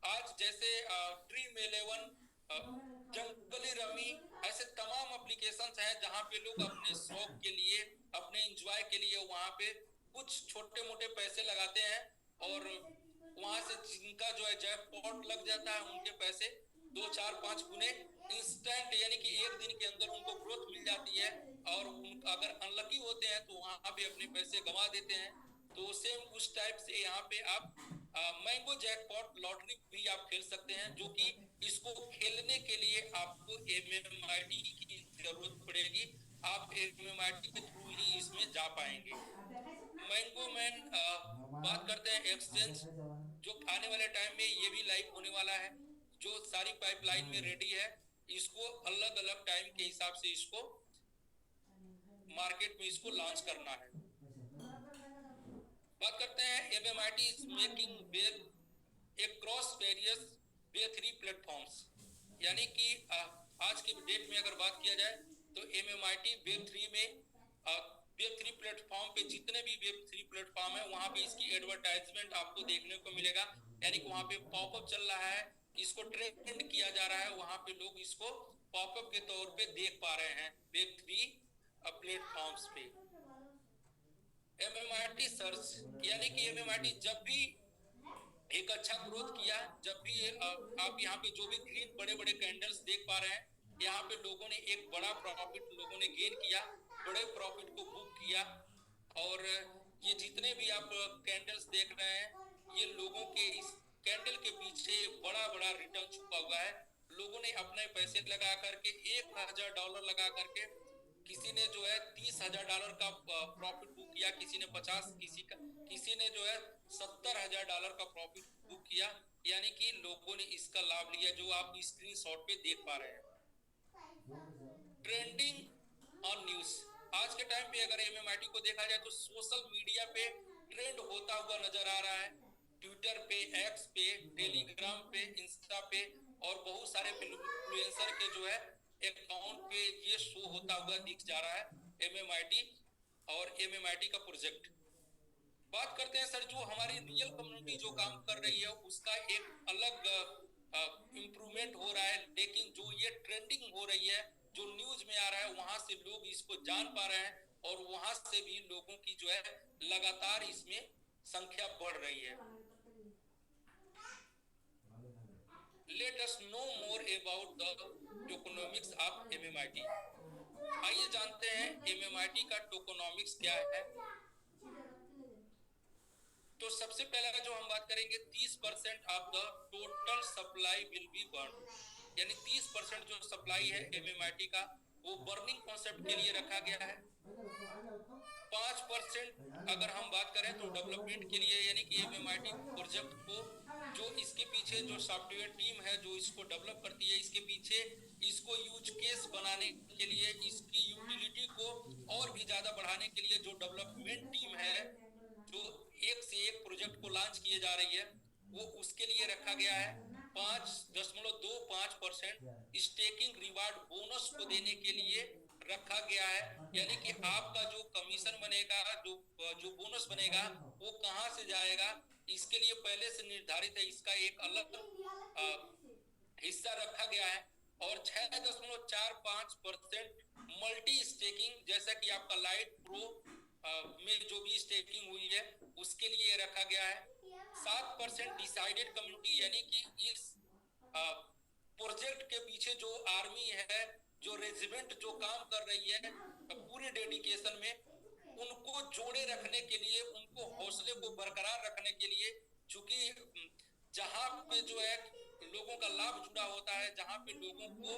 आज जैसे ड्रीम11, जंगली रमी, ऐसे तमाम एप्लीकेशंस हैं जहां पे लोग अपने शौक के लिए, अपने एंजॉय के लिए वहां पे कुछ छोटे मोटे पैसे लगाते हैं, और वहां से जिनका जो है जैकपॉट लग जाता है उनके पैसे 2, 4, 5 गुने इंस्टेंट, यानी कि एक दिन के अंदर उनको ग्रोथ मिल जाती है। और अगर अनलकी होते हैं तो वहां पे अपने पैसे गंवा देते हैं। तो सेम उस टाइप से यहाँ पे आप मैंगो जैकपॉट लॉटरी भी आप खेल सकते हैं, जो कि इसको खेलने के लिए आपको एमएमआईटी की जरूरत पड़ेगी। आप एमएमआईटी के थ्रू ही इसमें जा पाएंगे। मैंगो मैन, बात करते हैं एक्सचेंज, जो आने वाले टाइम में ये भी लाइव होने वाला है, जो सारी पाइपलाइन में रेडी है। इसको अलग अलग टाइम के हिसाब से इसको मार्केट में इसको लॉन्च करना है। बात करते हैं MMIT is making web across various वे3 प्लेटफॉर्म्स, यानी कि आज के डेट में अगर बात किया जाए तो एमएमआईटी वेब3 में वेब3 प्लेटफॉर्म पे जितने भी वेब3 प्लेटफॉर्म है वहां पे इसकी एडवर्टाइजमेंट आपको देखने को मिलेगा, यानी कि वहां पे पॉपअप चल रहा है, इसको ट्रेंड किया जा रहा है, वहां पे लोग इसको पॉपअप के तौर पे देख पा रहे हैं वेब3 प्लेटफॉर्म्स पे। एमएमआईटी सर्च, यानी कि एमएमआईटी जब भी एक अच्छा ग्रोथ किया, जब भी आप यहाँ पे जो भी ग्रीन बड़े बड़े कैंडल्स देख पा रहे हैं, यहाँ पे लोगों ने एक बड़ा प्रॉफिट लोगों ने गेन किया, बड़े प्रॉफिट को बुक किया। और ये जितने भी आप कैंडल्स देख रहे हैं, ये लोगों के इस कैंडल के पीछे बड़ा बड़ा रिटर्न छुपा हुआ है। लोगों ने अपने पैसे लगा करके $1000 लगा करके, किसी ने जो है $30,000 का प्रॉफिट बुक किया, किसी ने 50, किसी ने जो है $70,000 का प्रॉफिट बुक किया, यानी कि लोगों ने इसका लाभ लिया, जो आप स्क्रीनशॉट पे देख पा रहे हैं। ट्रेंडिंग ऑन न्यूज, आज के टाइम पे अगर एमएमआईटी को देखा जाए तो सोशल मीडिया पे ट्रेंड होता हुआ नजर आ रहा है। ट्विटर पे, एक्स पे, टेलीग्राम पे, इंस्टा पे, और बहुत सारे इन्फ्लुएंसर के जो है अकाउंट पे ये शो होता हुआ दिख जा रहा है एमएमआईटी और एमएमआईटी का प्रोजेक्ट। बात करते हैं सर, जो हमारी रियल कम्युनिटी जो काम कर रही है उसका एक अलग इम्प्रूवमेंट हो रहा है, लेकिन जो ये ट्रेंडिंग हो रही है, जो न्यूज में आ रहा है, वहां से लोग इसको जान पा रहे हैं, और वहां से भी लोगों की जो है लगातार इसमें संख्या बढ़ रही है। Let us know more about the tokenomics of MMIT. आइए जानते हैं एमएमआईटी का टोकोनॉमिक्स क्या है। तो सबसे पहला जो हम बात करेंगे, 30% of the total supply will be burn, यानी 30% जो सप्लाई है एमएमआईटी का वो बर्निंग कॉन्सेप्ट के लिए रखा गया है। 5% अगर हम बात करें तो डेवलपमेंट के लिए, यानी कि एमएमआईटी प्रोजेक्ट को, जो इसके पीछे जो सॉफ्टवेयर टीम है जो इसको डेवलप करती है, इसके पीछे इसको यूज केस बनाने के लिए, इसकी यूटिलिटी को और भी ज्यादा बढ़ाने के लिए जो डेवलपमेंट टीम है, जो एक से एक प्रोजेक्ट को लॉन्च किए जा रही है, वो उसके लिए रखा गया है 5.25% स्टेकिंग रिवार्ड बोनस को देने के लिए रखा गया है। यानी कि आपका जो कमीशन बनेगा, जो बोनस बनेगा, वो कहां से जाएगा, इसके लिए पहले से निर्धारित है, इसका एक अलग हिस्सा रखा गया है। और 6.45% मल्टी स्टेकिंग, जैसा कि आपका लाइट प्रो में जो भी स्टेकिंग हुई है उसके लिए रखा गया है। 7% डिसाइडेड कम्युनिटी, यानी कि इस प्रोजेक्ट के पीछे जो आर्मी है, जो रेजिमेंट जो काम कर रही है पूरे डेडिकेशन में, उनको जोड़े रखने के लिए, उनको हौसले को बरकरार रखने के लिए, चूंकि जहां पे जो है लोगों का लाभ जुड़ा होता है, जहां पे लोगों को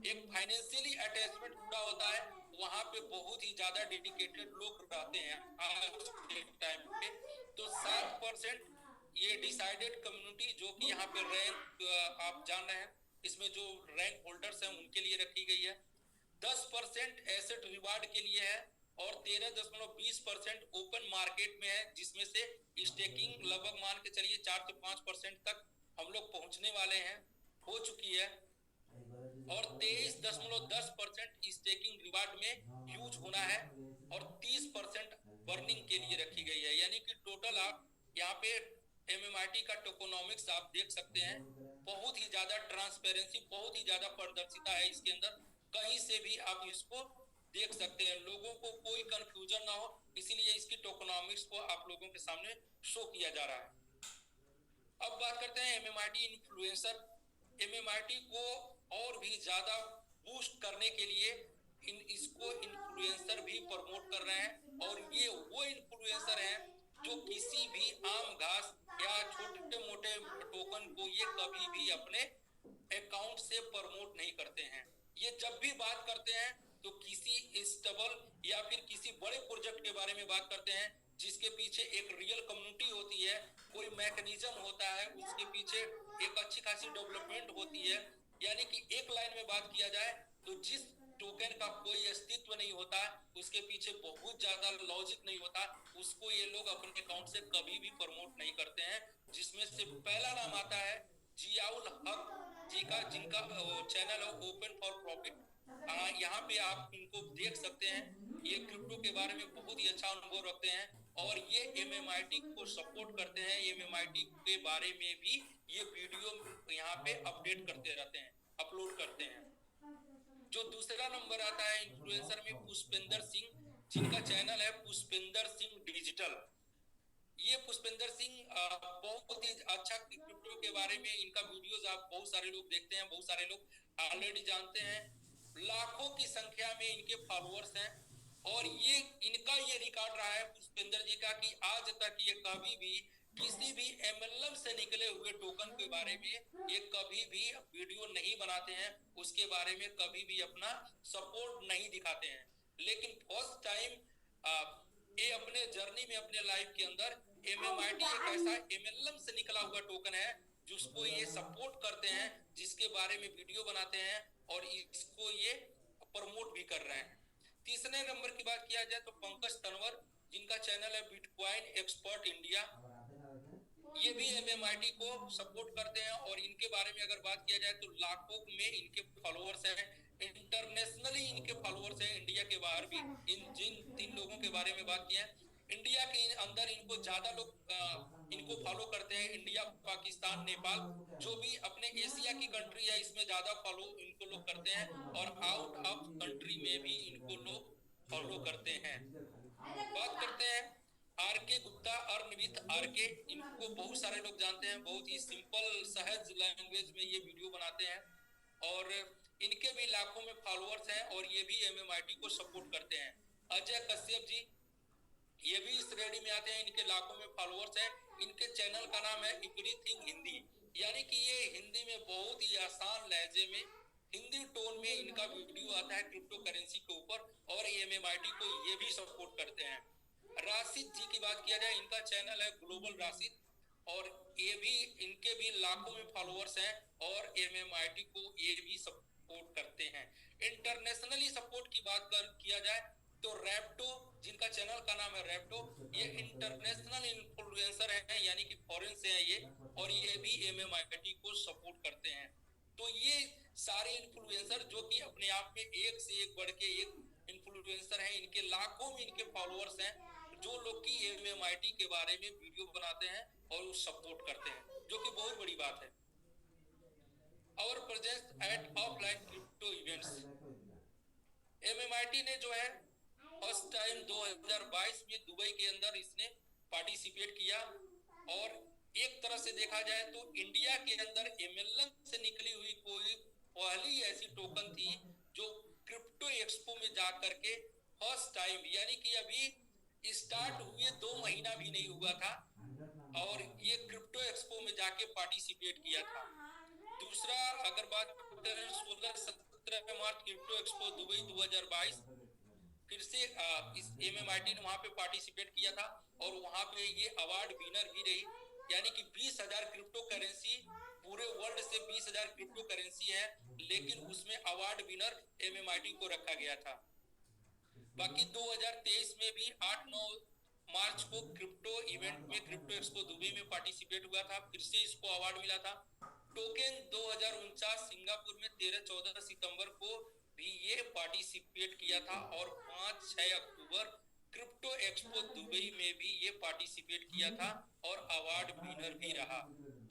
एक फाइनेंशियली अटैचमेंट जुड़ा होता है, वहां पे बहुत ही ज्यादा डेडिकेटेड लोग रहते हैं आज के टाइम पे। तो 7% ये डिसाइडेड कम्युनिटी जो कि यहाँ पे रैंक आप जान रहे हैं, इसमें जो रैंक होल्डर्स हैं उनके लिए रखी गई है। 10% एसेट रिवार्ड के लिए है और 13.20% ओपन मार्केट में है, जिसमें से स्टेकिंग लगभग मान के चलिए 4 से 5% तक हम लोग पहुंचने वाले हैं, हो चुकी है। और 23.10% स्टेकिंग रिवार्ड में यूज होना है और 30% बर्निंग के लिए रखी गई है। यानी कि टोटल आप यहाँ पे एमएमआरटी का टोकोनॉमिक्स आप देख सकते हैं, बहुत ही ज्यादा ट्रांसपेरेंसी, बहुत ही ज्यादा पारदर्शिता है इसके अंदर, कहीं से भी आप इसको देख सकते हैं, लोगों को कोई कंफ्यूजन ना हो, इसीलिए इसकी टोकोनॉमिक्स को आप लोगों के सामने शो किया जा रहा है। अब बात करते हैं एमएमआरटी इन्फ्लुएंसर। एमएमआरटी को और भी ज्यादा बूस्ट करने के लिए इसको इन्फ्लुएंसर भी प्रमोट कर रहे हैं, और ये वो इन्फ्लुएंसर हैं जो किसी भी आम घास या छोटे मोटे टोकन को ये कभी भी अपने अकाउंट से प्रमोट नहीं करते हैं। ये जब भी बात करते हैं तो किसी स्टेबल या फिर किसी बड़े प्रोजेक्ट के बारे में बात करते हैं, जिसके पीछे एक रियल कम्युनिटी होती है, कोई मैकेनिज्म होता है, उसके पीछे एक अच्छी खासी डेवलपमेंट होती है। यानी कि एक लाइन में बात किया जाए तो जिस टोकन का कोई अस्तित्व नहीं होता, उसके पीछे बहुत ज्यादा लॉजिक नहीं होता, उसको ये लोग अपने अकाउंट से कभी भी प्रमोट नहीं करते हैं। जिसमें से पहला नाम आता है जियाउल हक जी का, जिनका चैनल है ओपन फॉर प्रॉफिट। यहाँ पे आप इनको देख सकते हैं, ये क्रिप्टो के बारे में बहुत ही अच्छा अनुभव रखते हैं और ये एमएमआरटी को सपोर्ट करते हैं। एमएमआरटी के बारे में भी ये वीडियो यहाँ पे अपडेट करते रहते हैं, अपलोड करते हैं। जो दूसरा नंबर आता है इन्फ्लुएंसर में, पुष्पेंद्र सिंह, जिनका चैनल है पुष्पेंद्र सिंह डिजिटल। ये पुष्पेंद्र सिंह बहुत ही अच्छा क्रिप्टो के बारे में इनका वीडियोस आप बहुत सारे लोग देखते हैं, बहुत सारे लोग ऑलरेडी जानते हैं। लाखों की संख्या में इनके फॉलोअर्स हैं और ये इनका ये रिकॉर्ड रहा है पुष्पेंद्र जी का कि आज तक ये कभी भी किसी भी एमएलएम से निकले हुए टोकन के बारे में ये कभी भी वीडियो नहीं बनाते हैं, उसके बारे में कभी भी अपना सपोर्ट नहीं दिखाते हैं। लेकिन फर्स्ट टाइम ये अपने जर्नी में, अपने लाइफ के अंदर एमएमआरटी एक ऐसा एमएलएम से निकला हुआ टोकन है जिसको ये सपोर्ट करते हैं, जिसके बारे में वीडियो बनाते हैं और इसको ये प्रमोट भी कर रहे हैं। तीसरे नंबर की बात किया जाए तो पंकज तनवर, जिनका चैनल है बिटकॉइन एक्सपर्ट इंडिया, ये भी एमएमआरटी को सपोर्ट करते हैं और इनके बारे में अगर बात किया जाए तो लाखों में इनके फॉलोअर्स हैं, इंटरनेशनली इनके फॉलोअर्स हैं, इंडिया के बाहर भी। इन जिन 3 लोगों के बारे में बात की है, इंडिया के अंदर इनको ज्यादा लोग इनको फॉलो करते हैं, इंडिया, पाकिस्तान, नेपाल, जो भी अपने एशिया की कंट्री है इसमें ज्यादा फॉलो इनको लोग करते हैं, और आउट ऑफ कंट्री में भी इनको लोग फॉलो करते हैं। बात करते हैं आर के गुप्ता, अर्न विद आर के, इनको बहुत सारे लोग जानते हैं, बहुत ही सिंपल सहज लैंग्वेज में ये वीडियो बनाते हैं और इनके भी लाखों में फॉलोअर्स हैं और ये भी एमएमआरटी को सपोर्ट करते हैं। अजय कश्यप जी, ये भी इस श्रेणी में आते हैं, इनके लाखों में फॉलोअर्स हैं। इनके चैनल का नाम है एवरीथिंग हिंदी, यानी कि ये हिंदी में बहुत ही आसान लहजे में, हिंदी टोन में इनका वीडियो आता है क्रिप्टो करेंसी के ऊपर और एमएमआरटी को ये भी सपोर्ट करते हैं। राशिद जी की बात किया जाए, इनका चैनल है ग्लोबल राशिद और ये भी, इनके भी लाखों में फॉलोअर्स हैं और एमएमआरटी को ये भी सपोर्ट करते हैं। इंटरनेशनली सपोर्ट की बात किया जाए तो रैप्टो, जिनका चैनल का नाम है रैप्टो, ये इंटरनेशनल इन्फ्लुएंसर हैं, यानी कि फॉरेन से है ये, और ये भी एमएमआरटी को सपोर्ट करते हैं। तो ये सारे इन्फ्लुएंसर जो कि अपने आप में एक से एक बढ़ के एक इन्फ्लुएंसर हैं, इनके लाखों में इनके फॉलोअर्स हैं, जो लोग की एमएमआरटी के बारे में वीडियो बनाते हैं और सपोर्ट करते हैं, जो कि बहुत बड़ी बात है। और presence at offline crypto events, MMRT ने जो है फर्स्ट टाइम 2022 में दुबई के अंदर इसने पार्टिसिपेट किया और एक तरह से देखा जाए तो इंडिया के अंदर एमएलएम से निकली हुई कोई पहली ऐसी टोकन थी जो क्रिप्टो एक्सपो में जा करके फर्स्ट टाइम, यानी कि अभी स्टार्ट हुए 2 महीना भी नहीं हुआ था और ये क्रिप्टो एक्सपो में जाके पार्टिसिपेट किया था। दूसरा, अगर बात करते हैं 16-17 मार्च क्रिप्टो एक्सपो दुबई 2022, फिर से इस एमएमआईटी ने वहां पे पार्टिसिपेट किया था और वहां पे ये अवार्ड विनर भी रही, यानी कि 20,000 क्रिप्टो करेंसी, पूरे वर्ल्ड से 20,000 क्रिप्टो करेंसी है, लेकिन उसमें अवार्ड विनर एमएमआईटी को रखा गया था। बाकी 2023 में भी 8-9 मार्च को क्रिप्टो इवेंट में क्रिप्टो एक्सपो दुबई में पार्टिसिपेट हुआ था, फिर से इसको अवार्ड मिला था। टोकन 2049 सिंगापुर में 13-14 सितंबर को भी ये पार्टिसिपेट किया था और 5-6 अक्टूबर क्रिप्टो एक्सपो दुबई में भी ये पार्टिसिपेट किया था और अवार्ड विनर भी रहा।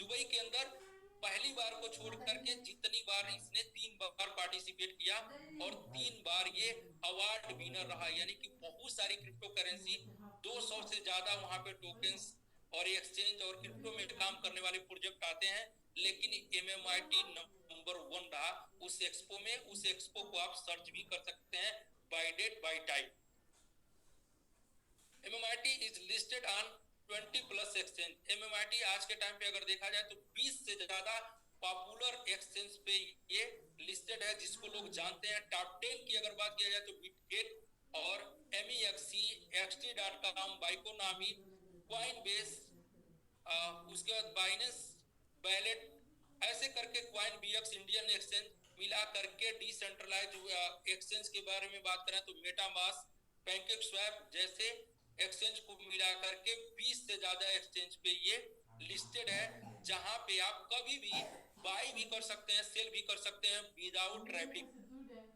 दुबई के अंदर पहली बार को छोड़ करके जितनी बार इसने 3 बार पार्टिसिपेट किया और 3 बार ये अवार्ड विनर रहा, यानी कि बहुत सारी क्रिप्टो करेंसी, 200 से ज्यादा वहां पे टोकन्स और एक्सचेंज और क्रिप्टो में काम करने वाले प्रोजेक्ट आते हैं, लेकिन एमएमआईटी नंबर 1 रहा उस एक्सपो में। उस एक्सपो को आप सर्च भी कर सकते हैं by date by time. MMIT is listed on 20+ exchange. MMIT आज के टाइम पे अगर देखा जाए तो 20 से ज्यादा पॉपुलर एक्सचेंज पे ये लिस्टेड है, जिसको लोग जानते हैं। टॉप 10 की अगर बात किया जाए तो बिटगेट और MEXC, xt.com, बाइकोनॉमी, कॉइनबेस, उसके बाद बाइनेंस वैलेट, ऐसे करके कॉइन बीएक्स, इंडियन एक्सचेंज मिला करके डिसेंट्रलाइज एक्सचेंज के बारे में बात करें तो मेटामास्क, पैनकेक स्वैप जैसे एक्सचेंज को मिला करके 20 से ज्यादा एक्सचेंज पे ये लिस्टेड है, जहां पे आप कभी भी बाई भी कर सकते हैं, सेल भी कर सकते हैं विदाउट ट्रैफिक।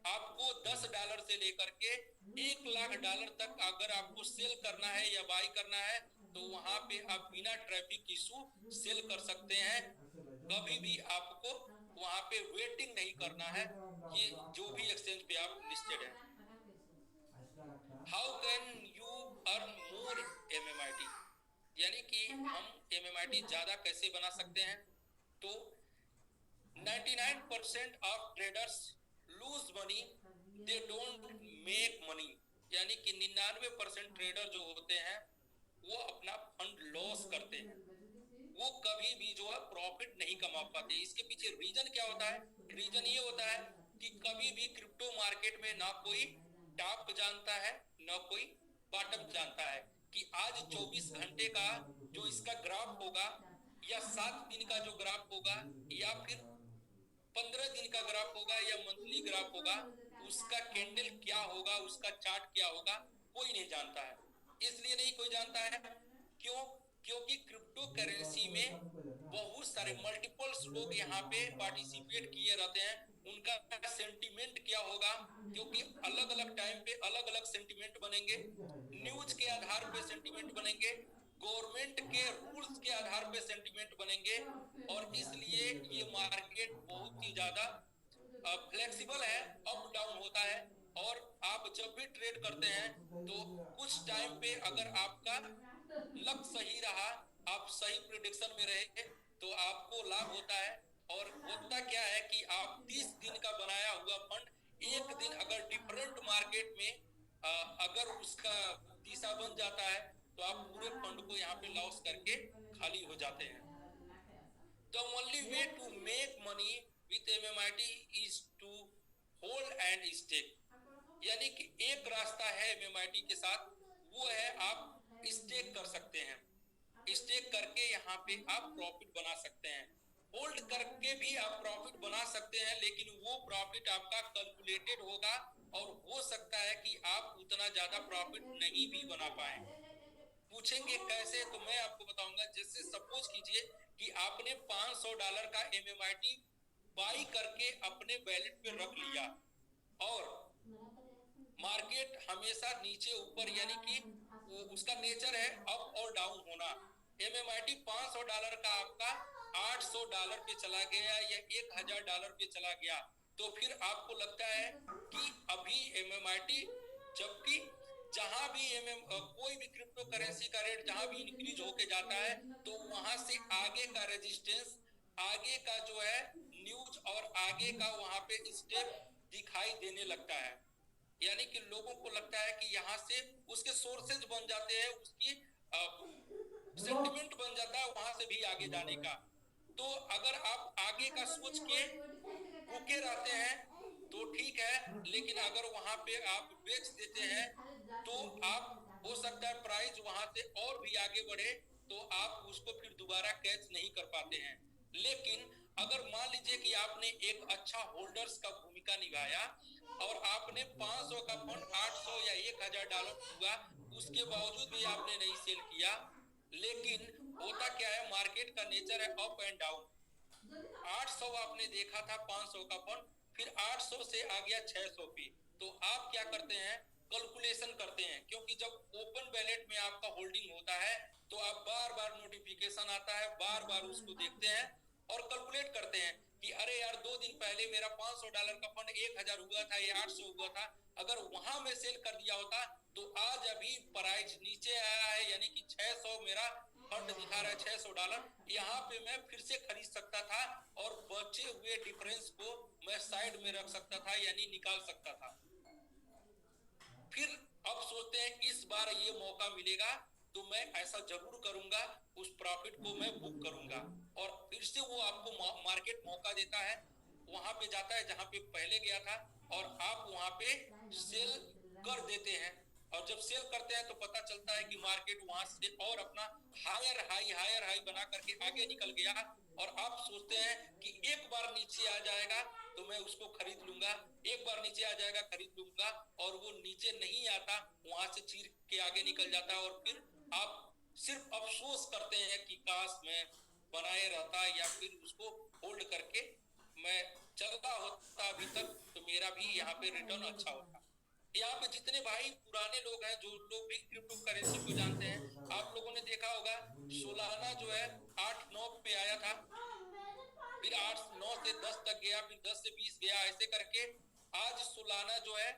आपको $10 से लेकर के $1,00,000 तक अगर आपको सेल करना है या बाई करना है तो वहां पे आप बिना ट्रैफिक इशू सेल कर सकते हैं। कभी भी आपको वहां पे वेटिंग नहीं करना है, ये जो भी एक्सचेंज पे आप लिस्टेड है। How can you earn more MMIT, यानी कि हम एमएमआईटी ज्यादा कैसे बना सकते हैं? तो 99% of traders lose money, they don't make money, यानी कि 99% ट्रेडर जो होते हैं वो अपना फंड लॉस करते हैं, वो कभी भी जो है प्रॉफिट नहीं कमा पाते। इसके पीछे रीजन क्या होता है? रीजन ये होता है कि कभी भी क्रिप्टो मार्केट में ना कोई टॉप जानता है ना कोई बॉटम जानता है कि आज 24 घंटे का जो इसका ग्राफ होगा या 7 दिन का जो ग्राफ होगा या फिर 15 दिन का ग्राफ होगा या मंथली ग्राफ होगा, उसका कैंडल क्या होगा, उसका चार्ट क्या होगा, कोई नहीं जानता है। इसलिए नहीं कोई जानता है, क्यों? क्योंकि क्रिप्टो करेंसी में बहुत सारे मल्टीपल्स लोग यहाँ पे पार्टिसिपेट किए रहते हैं। उनका सेंटिमेंट क्या होगा, क्योंकि अलग अलग टाइम पे अलग अलग सेंटिमेंट बनेंगे, न्यूज के आधार पे सेंटिमेंट बनेंगे, गवर्नमेंट के रूल्स के आधार पे सेंटिमेंट बनेंगे, और इसलिए ये मार्केट बहुत ही ज्यादा फ्लेक्सिबल है, अप डाउन होता है। और आप जब भी ट्रेड करते हैं तो कुछ टाइम पे अगर आपका लक सही रहा, आप सही प्रिडिक्शन में रहे, तो आपको लाभ होता है। और होता क्या है कि आप 30 दिन का बनाया हुआ फंड एक दिन अगर डिफरेंट मार्केट में अगर उसका दिशा बन जाता है तो आप पूरे फंड को यहाँ पे लॉस करके खाली हो जाते हैं। The only way to make money with MMIT is to hold and stake, यानी कि एक रास्ता है MMIT के साथ, वो है आप स्टेक कर सकते हैं। स्टेक करके यहाँ पे आप प्रॉफिट बना सकते हैं, होल्ड करके भी आप प्रॉफिट बना सकते हैं, लेकिन वो प्रॉफिट आपका कैलकुलेटेड होगा और हो सकता है कि आप उतना ज्यादा प्रॉफिट नहीं भी बना पाए। पूछेंगे कैसे, तो मैं आपको बताऊंगा। जैसे सपोज कीजिए कि आपने $500 का एमएमआईटी बाई करके अपने वैलेट पे रख लिया और मार्केट हमेशा नीचे ऊपर, यानी कि उसका नेचर है अप और डाउन होना। एमएमआईटी $500 का आपका $800 पे चला गया या $1,000 पे चला गया, तो फिर आपको लगता है कि अभी एमएमआईटी, जबकि जहां भी कोई भी क्रिप्टो करेंसी का रेट जहां भी इंक्रीज होके जाता है तो वहां से आगे का रेजिस्टेंस, आगे का जो है न्यूज और आगे का वहां पे स्टेप दिखाई देने लगता है। यानी कि लोगों को लगता है कि यहाँ से उसके सोर्सेज बन जाते हैं, उसकी सेंटिमेंट बन जाता है वहां से भी आगे जाने का। तो अगर आप आगे का सोच के रुके रहते हैं तो ठीक है, लेकिन अगर वहां पे आप बेच देते हैं तो आप, हो सकता है प्राइस वहां से और भी आगे बढ़े तो आप उसको फिर दोबारा कैच नहीं कर पाते हैं। लेकिन अगर मान लीजिए कि आपने एक अच्छा होल्डर्स का भूमिका निभाया और आपने 500 का फंड 800 या 1000 डॉलर हुआ, उसके बावजूद भी आपने नहीं सेल किया। लेकिन होता क्या है, मार्केट का नेचर है अप एंड डाउन। 800 आपने देखा था 500 का फंड, फिर 800 से आ गया 600 पे, तो आप क्या करते हैं, कैलकुलेशन करते हैं। क्योंकि जब ओपन बैलेट में आपका होल्डिंग होता है तो आप बार बार नोटिफिकेशन आता है, बार बार उसको देखते हैं और कैलकुलेट करते हैं कि अरे यार 2 दिन पहले मेरा 500 डॉलर का फंड 1000 हुआ था, ये 800 हुआ था, अगर वहां में सेल कर दिया होता तो आज अभी प्राइस नीचे आया है, यानी कि 600 मेरा फंड दिखा रहा है, 600 डॉलर, यहाँ पे मैं फिर से खरीद सकता था और बचे हुए डिफरेंस को मैं साइड में रख सकता था, यानी निकाल सकता था। फिर अब सोचते हैं इस बार ये मौका मिलेगा तो मैं ऐसा जरूर करूंगा, उस प्रॉफिट को मैं बुक करूंगा। और फिर से वो आपको मार्केट मौका देता है, वहां पे जाता है जहां पे पहले गया था और आप वहां पे सेल कर देते हैं। और जब सेल करते हैं तो पता चलता है कि मार्केट वहां से और अपना हायर हाई बना करके आगे निकल गया और आप सोचते हैं कि एक बार नीचे आ जाएगा तो मैं उसको खरीद लूंगा, एक बार नीचे आ जाएगा खरीद लूंगा, और वो नीचे नहीं आता, वहां से चीर के आगे निकल जाता है। और फिर आप सिर्फ अफसोस करते हैं कि काश मैं बनाए रहता या फिर उसको होल्ड करके मैं चलता होता अभी तक तो मेरा भी यहाँ पे रिटर्न अच्छा होता। यहाँ पे जितने भाई पुराने लोग हैं, जो लोग भी क्रिप्टो करेंसी को जानते हैं, आप लोगों ने देखा होगा सोलाना जो है 8-9 पे आया था, फिर 8-9 से 10 तक गया, फिर 10 से 20 गया, ऐसे करके आज सोलाना जो है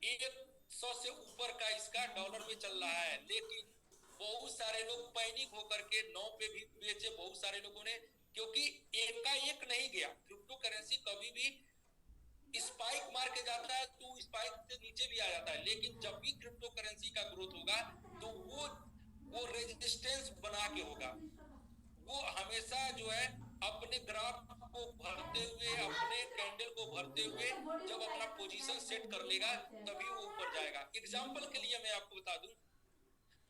100 से ऊपर का इसका डॉलर में चल रहा है। लेकिन बहुत सारे लोग पैनिक होकर के 9 पे भी बेचे, बहुत सारे लोगों ने, क्योंकि एक का एक नहीं गया। क्रिप्टो करेंसी कभी भी स्पाइक मार के जाता है तो स्पाइक से नीचे भी आ जाता है, लेकिन जब भी क्रिप्टो करेंसी का ग्रोथ होगा तो वो रेजिस्टेंस बना के होगा। वो हमेशा जो है अपने ग्राफ को भरते हुए, अपने कैंडल को भरते हुए जब अपना पोजीशन सेट कर लेगा तभी वो ऊपर जाएगा। एग्जांपल के लिए मैं आपको बता दूं,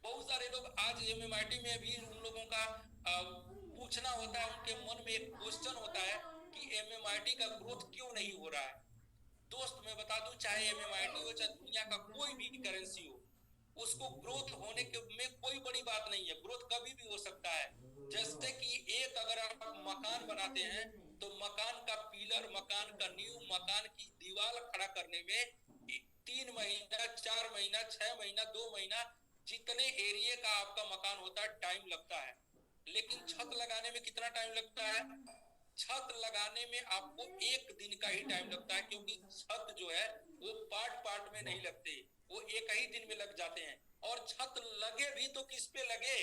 बहुत सारे लोग आज एमएमआईटी में भी उन लोगों का पूछना होता है, उनके मन में एक क्वेश्चन होता है कि एमएमआईटी का ग्रोथ क्यों नहीं हो रहा है। दोस्त मैं बता दूं, चाहे एमएमआईटी हो चाहे दुनिया का कोई भी करेंसी हो, उसको ग्रोथ होने के में कोई बड़ी बात नहीं है, ग्रोथ कभी भी हो सकता है। जैसे कि एक अगर आप मकान बनाते हैं तो मकान का पिलर, मकान का नींव, मकान की दीवार खड़ा करने में 3 महीना, 4 महीना, 6 महीना, 2 महीना, जितने एरिया का आपका मकान होता है टाइम लगता है। लेकिन छत लगाने में कितना टाइम लगता है? छत लगाने में आपको 1 दिन का ही टाइम लगता है, क्योंकि छत जो है वो पार्ट पार्ट में नहीं लगते, वो एक ही दिन में लग जाते हैं। और छत लगे भी तो किस पे लगे?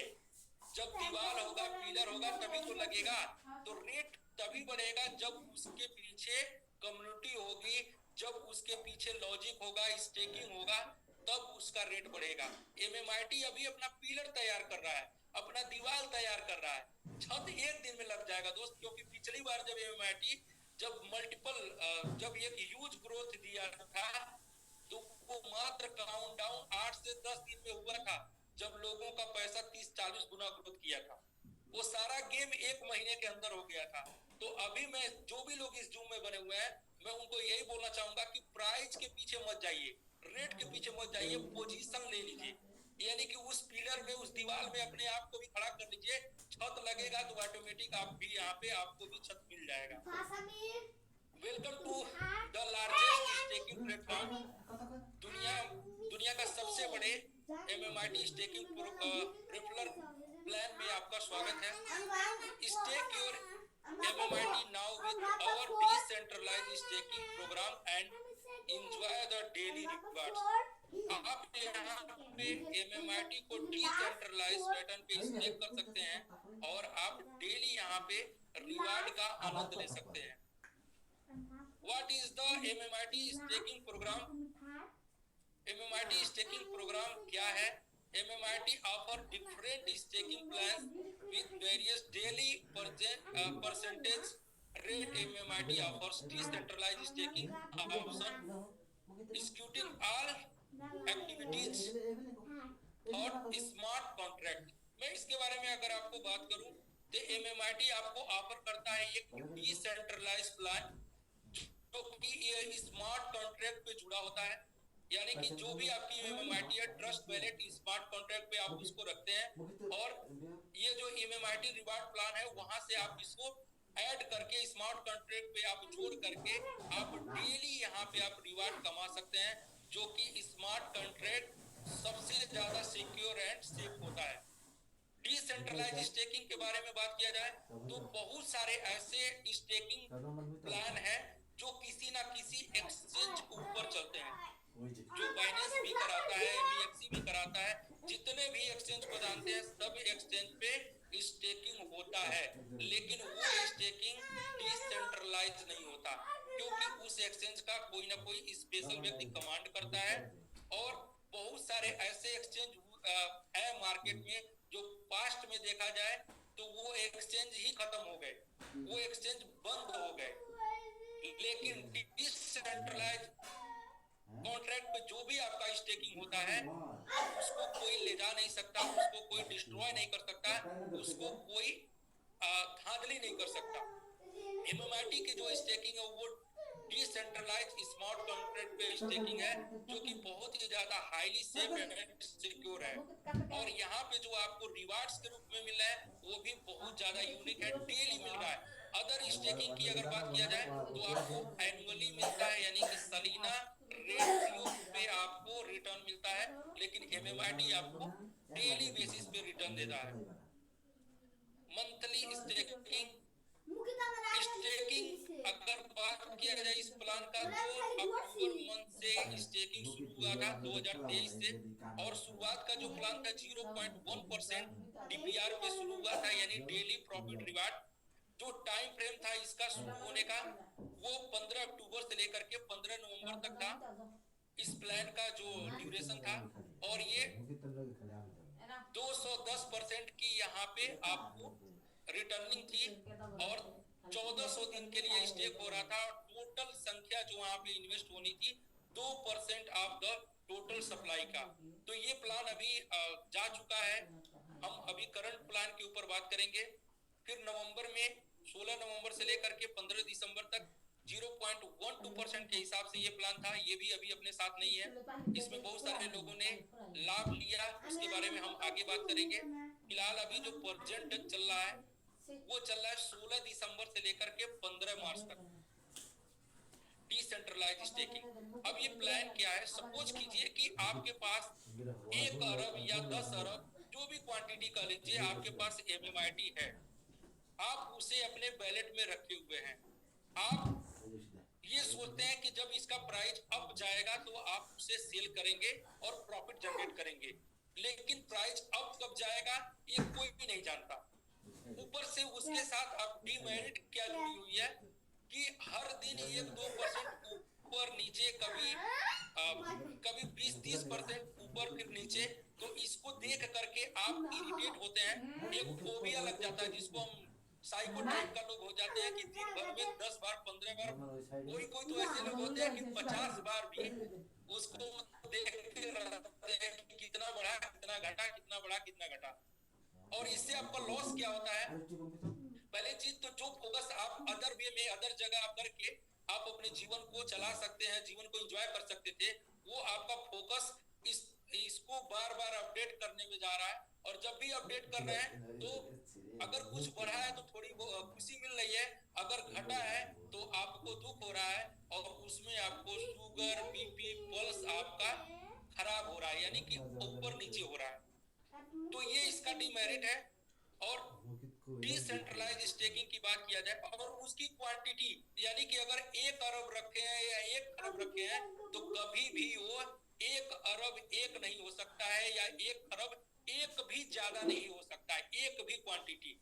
जब दीवार होगा, पिलर होगा तभी तो लगेगा। तो रेट तभी बढ़ेगा जब उसके पीछे कम्युनिटी होगी, जब उसके पीछे लॉजिक होगा, स्टेकिंग होगा, तब उसका रेट बढ़ेगा। एमएमआईटी अभी अपना पिलर तैयार कर रहा है, अपना दीवार तैयार कर रहा है, छत 1 दिन में लग जाएगा दोस्त। क्योंकि पिछली बार जब एमएमआईटी जब मल्टीपल जब एक ह्यूज ग्रोथ दिया था तो वो मात्र काउंट डाउन 8 से 10 दिन में हुआ था, जब लोगों का पैसा 30-40 गुना ग्रोथ किया था। वो सारा गेम 1 महीने के अंदर हो गया था। तो अभी मैं, जो भी लोग इस जूम में बने हुए हैं, मैं उनको यही बोलना चाहूंगा कि प्राइस के पीछे मत जाइए, रेट के पीछे मत जाइए, पोजीशन ले लीजिए। यानी कि उस पिलर में, उस दीवार में अपने आप को भी खड़ा कर लीजिए, छत लगेगा तो ऑटोमेटिक आप भी यहाँ पे आपको भी छत मिल जाएगा। Welcome to the largest staking platform. दुनिया दुनिया का सबसे बड़े एमएमआईटी स्टेकिंग रेफरल प्लान में आपका स्वागत है। Stake your MMIT now with our decentralised staking programme and enjoy the daily rewards. आप यहाँ पे एमएमआईटी को डिसेंट्रलाइज पैटर्न पे स्टेक कर सकते हैं और आप डेली यहाँ पे रिवार्ड का आनंद ले सकते हैं। What is the MMIT staking programme? MMIT staking programme क्या है? MMIT offer different staking plan with various daily percentage rate. MMIT offers decentralized staking option, executing all activities और स्मार्ट कॉन्ट्रैक्ट। मैं इसके बारे में अगर आपको बात करूं तो MMIT आपको ऑफर करता है एक डिसेंट्रलाइज प्लान जो कि ये स्मार्ट कॉन्ट्रैक्ट पे जुड़ा होता है, यानी कि जो भी आपकी MMIT है ट्रस्ट वैलेट स्मार्ट कॉन्ट्रैक्ट पे आप उसको रखते हैं और ये जो MMIT रिवार्ड प्लान है वहां से आप इसको ऐड करके स्मार्ट कॉन्ट्रैक्ट पे आप जोड़ करके आप डेली यहाँ पे आप रिवार्ड कमा सकते हैं, जो कि स्मार्ट कॉन्ट्रैक्ट सबसे ज्यादा सिक्योर एंड सेफ होता है। डिसेंट्रलाइज स्टेकिंग के बारे में बात किया जाए तो बहुत सारे ऐसे स्टेकिंग प्लान है जो किसी ना किसी एक्सचेंज के ऊपर चलते हैं, जो बाइनेंस भी कराता है, MXC भी कराता है, जितने भी एक्सचेंज को जानते हैं सब एक्सचेंज पे स्टेकिंग होता है, लेकिन वो स्टेकिंग डिसेंट्रलाइज नहीं होता क्योंकि उस एक्सचेंज का कोई ना कोई स्पेशल व्यक्ति कमांड करता है। और बहुत सारे ऐसे एक्सचेंज है मार्केट में जो पास्ट में देखा जाए तो वो एक्सचेंज ही खत्म हो गए, वो एक्सचेंज बंद हो गए, लेकिन डिसेंट्रलाइज कॉन्ट्रैक्ट पे जो भी आपका स्टेकिंग होता है उसको कोई ले जा नहीं सकता, उसको कोई डिस्ट्रॉय नहीं कर सकता, उसको कोई धांधली नहीं कर सकता। MMIT की जो स्टेकिंग है वो डिसेंट्रलाइज स्मार्ट कॉन्ट्रैक्ट पे स्टेकिंग है जो कि बहुत ही ज्यादा हाईली सेफ एंड सिक्योर है। और यहाँ पे जो आपको रिवार्ड्स के रूप में मिल रहा है वो भी बहुत ज्यादा यूनिक है, डेली मिल रहा है। अदर स्टेकिंग की अगर बात किया जाए तो आपको एनुअली मिलता है, यानी कि सालाना रेशियो पे आपको रिटर्न मिलता है, लेकिन MMIT आपको डेली बेसिस पे रिटर्न देता है। मंथली स्टेकिंग अगर बात किया जाए इस प्लान का तो अक्टूबर मंथ से स्टेकिंग शुरू हुआ था 2023 से, और शुरुआत का जो प्लान था 0.1% DPR पे शुरू हुआ था, यानी डेली प्रॉफिट रिवार्ड। जो टाइम फ्रेम था इसका शुरू होने का वो 15 अक्टूबर से लेकर के 15 नवंबर तक था इस प्लान का जो ड्यूरेशन था, और ये 210% की यहाँ पे आपको रिटर्निंग थी और 1400 दिन के लिए स्टेक हो रहा था। टोटल संख्या जो वहां पे इन्वेस्ट होनी थी 2% ऑफ द टोटल सप्लाई का। तो ये प्लान अभी जा चुका है, हम अभी करंट प्लान के ऊपर बात करेंगे। फिर नवंबर में 16 नवंबर से लेकर के 15 दिसंबर तक 0.12% के हिसाब से ये प्लान था, ये भी अभी अपने साथ नहीं है। इसमें बहुत सारे लोगों ने लाभ लिया, उसके बारे में हम आगे बात करेंगे। फिलहाल अभी जो प्रेजेंट चल रहा है वो चल रहा है 16 दिसंबर से लेकर के 15 मार्च तक डिसेंट्रलाइज स्टेकिंग। अब ये प्लान क्या है, सपोज कीजिए कि आपके पास 1 अरब या 10 अरब जो भी क्वांटिटी का लीजिए आपके पास MMIT है, आप उसे अपने बैलेट में रखे हुए हैं। आप ये सोचते हैं कि जब इसका प्राइस अप जाएगा तो आप उसे सेल करेंगे और प्रॉफिट जनरेट करेंगे, लेकिन प्राइस अप कब जाएगा ये कोई भी नहीं जानता। ऊपर से उसके साथ अब डीमेरिट क्या जुड़ी हुई है कि हर दिन 1-2% ऊपर नीचे, कभी 20-30% ऊपर फिर नीचे। तो इसको देख करके आप इरिटेट होते हैं, एक फोबिया लग जाता है जिसको हम साइको टाइप का लोग हो जाते हैं कि दिन भर में 10 बार 15 बार, कोई तो ऐसे लोग होते हैं कि 50 बार भी उसको देखते रहते हैं कि कितना बढ़ा कितना घटा, कितना बढ़ा कितना घटा। और इससे आपका लॉस क्या होता है? पहली चीज तो जो फोकस आप अदर वे में अदर जगह करके आप अपने जीवन को चला सकते हैं, जीवन को एंजॉय कर सकते थे, वो आपका फोकस इसको बार बार अपडेट करने में जा रहा है। और जब भी अपडेट कर रहे हैं तो अगर कुछ बढ़ा है तो थोड़ी खुशी मिल रही है, अगर घटा है तो आपको दुख हो रहा है, और उसमें आपको शुगर BP पल्स आपका खराब हो रहा है, यानी कि ऊपर नीचे हो रहा है। तो ये इसका डिमेरिट है। और डिसेंट्रलाइज स्टेकिंग की बात किया जाए और उसकी क्वांटिटी, यानी कि अगर 1 अरब रखे हैं या 1 खरब रखे हैं तो कभी भी वो 1 अरब एक नहीं हो सकता है, या 1 अरब एक भी ज्यादा नहीं हो सकता है, एक भी क्वांटिटी।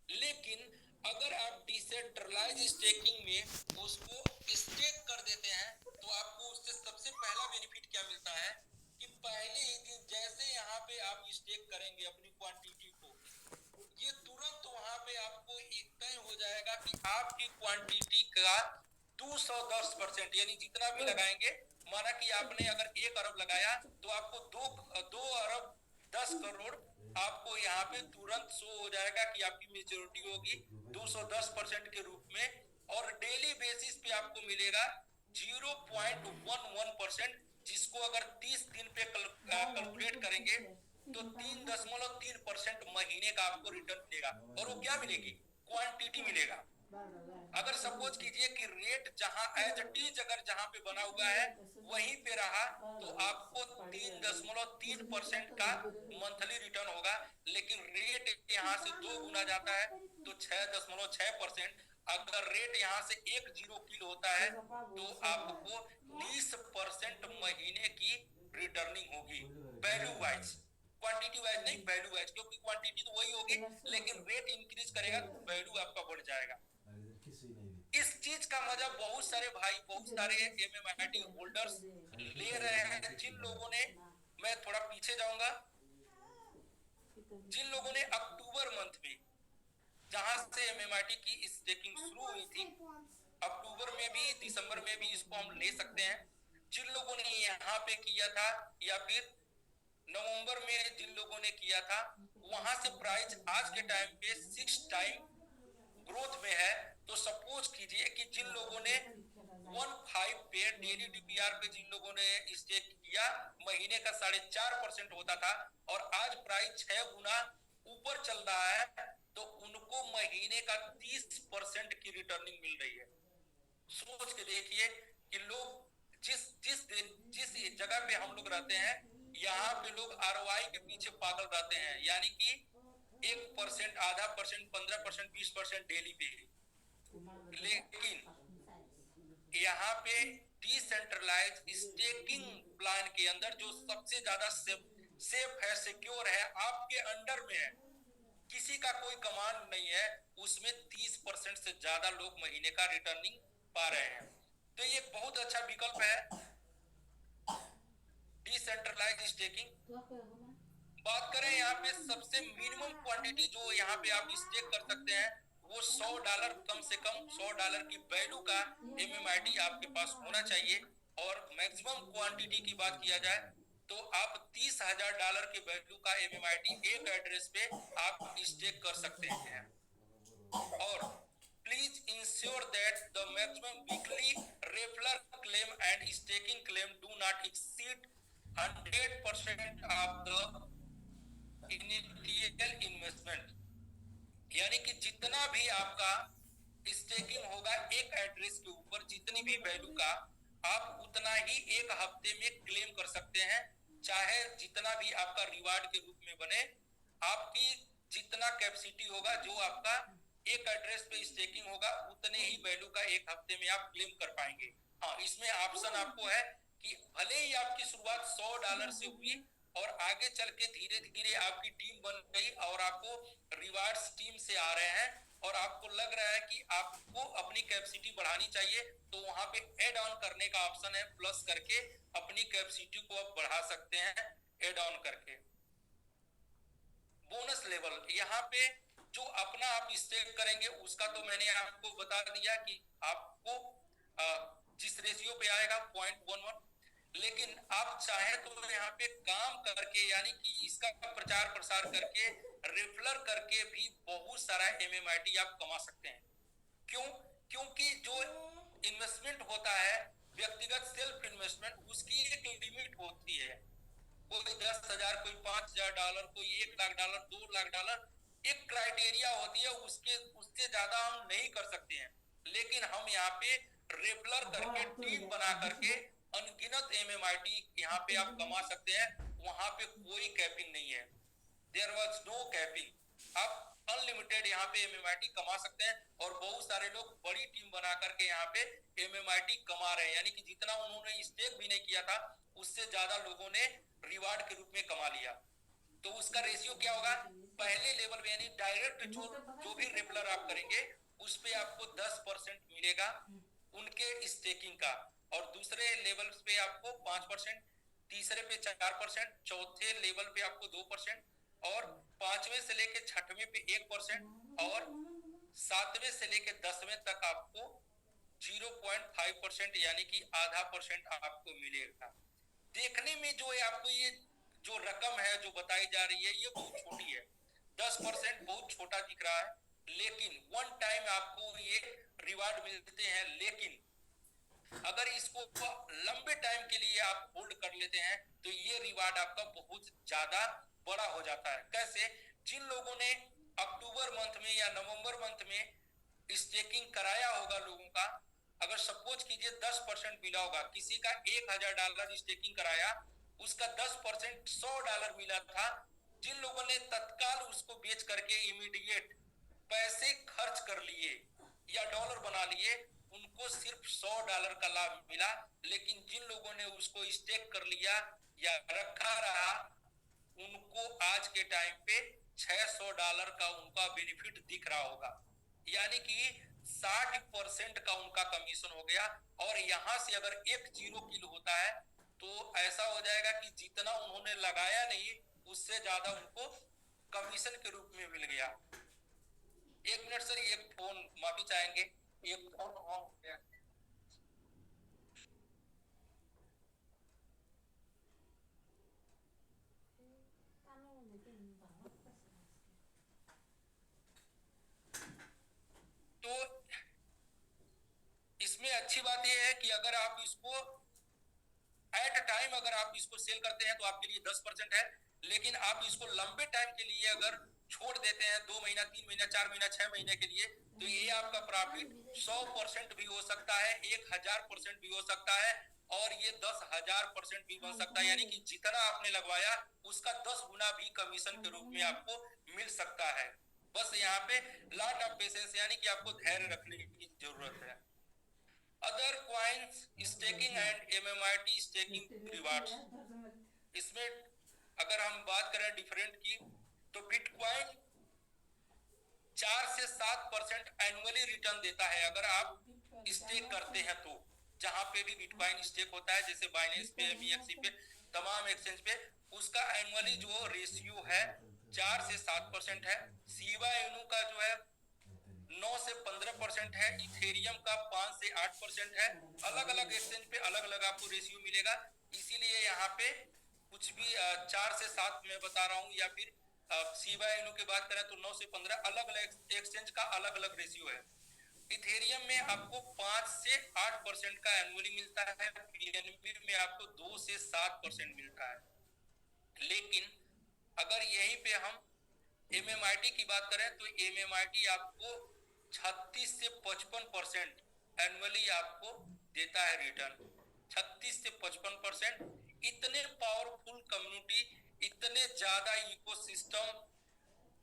लेकिन अगर आप डिसेंट्रलाइज स्टेकिंग में उसको स्टेक कर देते हैं तो आपको उससे सबसे पहला बेनिफिट क्या मिलता है कि पहले ही दिन जैसे यहाँ पे आप स्टेक करेंगे अपनी क्वांटिटी को, ये तुरंत वहां पे आपको एक तय हो जाएगा कि आपकी क्वांटिटी का 210% यानी जितना भी लगाएंगे, माना कि आपने अगर 1 अरब लगाया तो आपको 2 अरब 10 करोड़ आपको यहाँ पे तुरंत शो हो जाएगा कि आपकी मेच्योरिटी होगी 210% के रूप में, और डेली बेसिस पे आपको मिलेगा 0.11%, जिसको अगर 30 दिन पे कैलकुलेट करेंगे तो 3.3% महीने का आपको रिटर्न मिलेगा। और वो क्या मिलेगी? क्वांटिटी मिलेगा। अगर सपोज कीजिए कि रेट जहां एज टीज अगर जहां पे बना हुआ है वहीं पे रहा तो आपको 3.3% का मंथली रिटर्न होगा, लेकिन रेट यहाँ से 2 गुना जाता है तो 6.6%। अगर रेट यहाँ से 1 होता है तो आपको 30% महीने की रिटर्निंग होगी, वैल्यू वाइज, क्वांटिटी वाइज नहीं, वैल्यू वाइज, क्योंकि क्वांटिटी तो वही होगी लेकिन रेट इंक्रीज करेगा तो वैल्यू आपका बढ़ जाएगा। इस चीज का मजा बहुत सारे भाई, बहुत सारे एमएमआईटी होल्डर्स ले रहे हैं। जिन लोगों ने, मैं थोड़ा पीछे जाऊंगा, जिन लोगों ने अक्टूबर मंथ में जहां से एमएमआईटी की स्टेकिंग शुरू हुई थी, अक्टूबर में भी दिसंबर में भी इसको हम ले सकते हैं। जिन लोगों ने यहाँ पे किया था या फिर नवंबर में जिन लोगों ने किया था, वहां से प्राइस आज के टाइम पे 6 टाइम ग्रोथ में है। तो सपोज कीजिए कि जिन लोगों ने 1.5 पे डेली डीपीआर पे जिन लोगों ने स्टेक किया, महीने का 4.5% होता था और आज प्राइस 6 गुना ऊपर चल रहा है, तो उनको महीने का 30% की रिटर्निंग मिल रही है। सोच के देखिए कि लोग जिस जिस जिस जगह पे हम लोग रहते हैं, यहाँ पे लोग आरओआई के पीछे पागल रहते हैं, यानी कि 1%, आधा परसेंट, 15%, 20% डेली पे। लेकिन यहाँ पे डिसेंट्रलाइज स्टेकिंग प्लान के अंदर जो सबसे ज्यादा सेफ है, सिक्योर है, आपके अंडर में है, किसी का कोई कमांड नहीं है, उसमें 30% से ज्यादा लोग महीने का रिटर्निंग पा रहे हैं। तो ये बहुत अच्छा विकल्प है डिसेंट्रलाइज स्टेकिंग। बात करें यहाँ पे सबसे मिनिमम क्वांटिटी जो यहाँ पे आप स्टेक कर सकते हैं, वो $100, कम से कम $100 की वैल्यू का एमएमआईटी आपके पास होना चाहिए। और मैक्सिमम क्वांटिटी की बात किया जाए तो आप $30,000 के वैल्यू का एमएमआईटी एक एड्रेस पे आप स्टेक कर सकते हैं। और please ensure that the maximum weekly referral claim and staking claim do not exceed 100% of the initial investment, यानी कि जितना भी आपका स्टेकिंग होगा एक एड्रेस के ऊपर, जितनी भी वैल्यू का, आप उतना ही एक हफ्ते में क्लेम कर सकते हैं, चाहे जितना भी आपका रिवार्ड के रूप में बने। आपकी जितना कैपेसिटी होगा, जो आपका एक एड्रेस पे स्टेकिंग होगा, उतने ही वैल्यू का एक हफ्ते में आप क्लेम कर पाएंगे। हाँ, इसमें ऑप्शन आपको है कि भले ही आपकी शुरुआत $100 से हुई और आगे चल के धीरे धीरे आपकी टीम बन गई और आपको रिवार्ड्स टीम से आ रहे हैं और आपको लग रहा है कि आपको अपनी कैपेसिटी बढ़ानी चाहिए, तो वहां पे एड ऑन करने का ऑप्शन है, प्लस करके अपनी कैपेसिटी को आप बढ़ा सकते हैं एड ऑन करके। बोनस लेवल, यहाँ पे जो अपना आप स्टेक करेंगे उसका तो मैंने आपको बता दिया कि आपको जिस रेशियो पे आएगा 0.11, लेकिन आप चाहे तो यहाँ पे काम करके, यानी कि इसका प्रचार प्रसार करके, रेफरल करके भी बहुत सारा एमएमआईटी आप कमा सकते हैं। क्यों? क्योंकि जो इन्वेस्टमेंट होता है, व्यक्तिगत सेल्फ इन्वेस्टमेंट, उसकी एक लिमिट होती है। कोई 10,000, कोई $5,000, कोई $1,00,000, $2,00,000, एक क्राइटेरिया होती है, उससे ज्यादा हम नहीं कर सकते हैं। लेकिन हम यहाँ पे रेफरल करके, टीम बना करके अनगिनत एमएमआईटी यहाँ पे आप कमा सकते हैं। वहां पे कोई कैपिंग नहीं है, देयर वाज नो कैपिंग। आप अनलिमिटेड यहाँ पे एमएमआईटी कमा सकते हैं और बहुत सारे लोग बड़ी टीम बना करके यहाँ पे एमएमआईटी कमा रहे हैं, यानी कि जितना उन्होंने स्टेक भी नहीं किया था उससे ज्यादा लोगों ने रिवार्ड के रूप में कमा लिया। तो उसका रेशियो क्या होगा, पहले लेवल में यानी डायरेक्ट जो भी रेफरल आप करेंगे उस पे आपको 10% मिलेगा उनके स्टेकिंग का, और दूसरे लेवल पे आपको 5%, तीसरे पे 4%, चौथे लेवल पे आपको 2%, और पांचवें से लेके छठवें पे 1%, और सातवें से लेके 10वें तक आपको 0.5% यानी कि आधा परसेंट आपको मिलेगा। देखने में जो है आपको ये जो रकम है जो बताई जा रही है ये बहुत छोटी है, 10% बहुत छोटा दिख रहा है, लेकिन वन टाइम आपको ये रिवार्ड मिलते हैं। लेकिन अगर इसको लंबे टाइम के लिए आप होल्ड कर लेते हैं तो ये रिवार्ड आपका बहुत ज्यादा बड़ा हो जाता है। कैसे, जिन लोगों ने अक्टूबर मंथ में या नवंबर मंथ में स्टेकिंग कराया होगा लोगों का, अगर सपोज कीजिए 10% मिला होगा, किसी का $1000 स्टेकिंग कराया, उसका 10% $100 मिला था, जिन लोगों ने तत्काल उसको बेच करके इमीडिएट पैसे खर्च कर लिए या डॉलर बना लिए, उनको सिर्फ $100 का लाभ मिला। लेकिन जिन लोगों ने उसको स्टेक कर लिया या रखा रहा, उनको आज के टाइम पे $600 का उनका बेनिफिट दिख रहा होगा, यानी कि 60% का उनका कमीशन हो गया। और यहां से अगर एक जीरो किल होता है तो ऐसा हो जाएगा कि जितना उन्होंने लगाया नहीं उससे ज्यादा उनको कमीशन के रूप में मिल गया। एक मिनट सर, ये फोन माफी चाहेंगे, एक फोन ऑन हो गया। तो इसमें अच्छी बात यह है कि अगर आप इसको एट टाइम अगर आप इसको सेल करते हैं तो आपके लिए 10% है, लेकिन आप इसको लंबे टाइम के लिए अगर छोड़ देते हैं 2 महीना 3 महीना 4 महीना 6 महीने के लिए, तो ये आपका प्रॉफिट 100% भी हो सकता है, 1000% भी हो सकता है, और ये 10,000% भी बन सकता है। यानी कि जितना आपने लगवाया उसका 10 गुना भी कमीशन के रूप में आपको मिल सकता है। बस यहाँ पे लॉट ऑफ पेशेंस यानी कि आपको धैर्य रखने की जरूरत है। Other coins staking and MMIT staking rewards, इसमें अगर हम बात करें डिफरेंट की, तो बिटकॉइन 4 से 7% एनुअली रिटर्न देता है अगर आप स्टेक करते हैं तो। जहां पे भी बिटकॉइन स्टेक होता है, जैसे बाइनेंस पे, बीएक्सी पे, तमाम एक्सचेंज पे, उसका एनुअली जो रेशियो है 4 से 7% है। सीवा इनू का जो है 9 से 15% है, इथेरियम का 5 से 8% है। अलग अलग एक्सचेंज पे अलग अलग आपको रेशियो मिलेगा, इसीलिए यहाँ पे कुछ भी 4 से 7 मैं बता रहा हूँ, या फिर सीवा इनू की बात करें तो 9 से 15, अलग अलग एक्सचेंज का अलग अलग रेशियो है। इथेरियम में आपको 5 से 8% का एनुअली मिलता है, बीएनबी में आपको 2 से 7% मिलता है। लेकिन अगर यहीं पे हम एमएमआईटी की बात करें तो एमएमआईटी आपको 36 से 55% एनुअली आपको देता है रिटर्न, 36 से 55%। इतने पावरफुल कम्युनिटी, इतने ज्यादा इकोसिस्टम,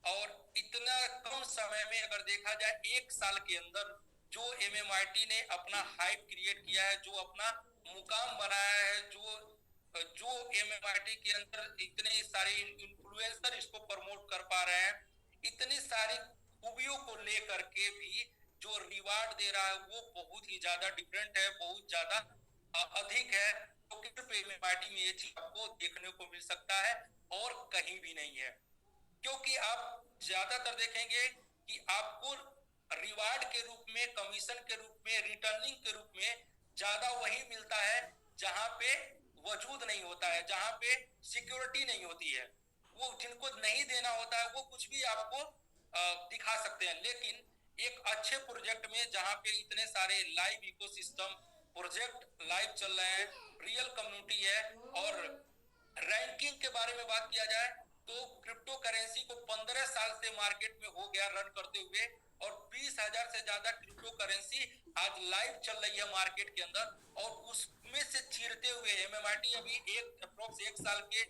और इतना कम समय में अगर देखा जाए 1 साल के अंदर जो एमएमआईटी ने अपना हाइप क्रिएट किया है, जो अपना मुकाम बनाया है, जो एमएमआईटी के अंदर इतने सारे इन्फ्लुएंसर इसको प्रमोट कर पा रहे हैं, इतनी सारी खूबियों को लेकर के भी जो रिवार्ड दे रहा है वो बहुत ही ज्यादा डिफरेंट है, बहुत ज्यादा अधिक है। तो एमएमआईटी में ये चीज आपको देखने को मिल सकता है और कहीं भी नहीं है, क्योंकि आप ज्यादातर देखेंगे कि आपको रिवार्ड के रूप में, कमीशन के रूप में, रिटर्निंग के रूप में ज्यादा वही मिलता है जहां पे वजूद नहीं होता है, जहां पे सिक्योरिटी नहीं होती है। वो जिनको नहीं देना होता है वो कुछ भी आपको दिखा सकते हैं। लेकिन एक अच्छे प्रोजेक्ट में जहां पे इतने सारे लाइव इकोसिस्टम प्रोजेक्ट लाइव चल रहे हैं, रियल कम्युनिटी है, और रैंकिंग के बारे में बात किया जाए तो क्रिप्टो करेंसी को 15 साल से मार्केट में हो गया रन करते हुए, और 20,000 से ज्यादा क्रिप्टो करेंसी आज लाइव चल रही है मार्केट के अंदर, और उसमें से चीरते हुए एमएमआईटी अभी एक साल के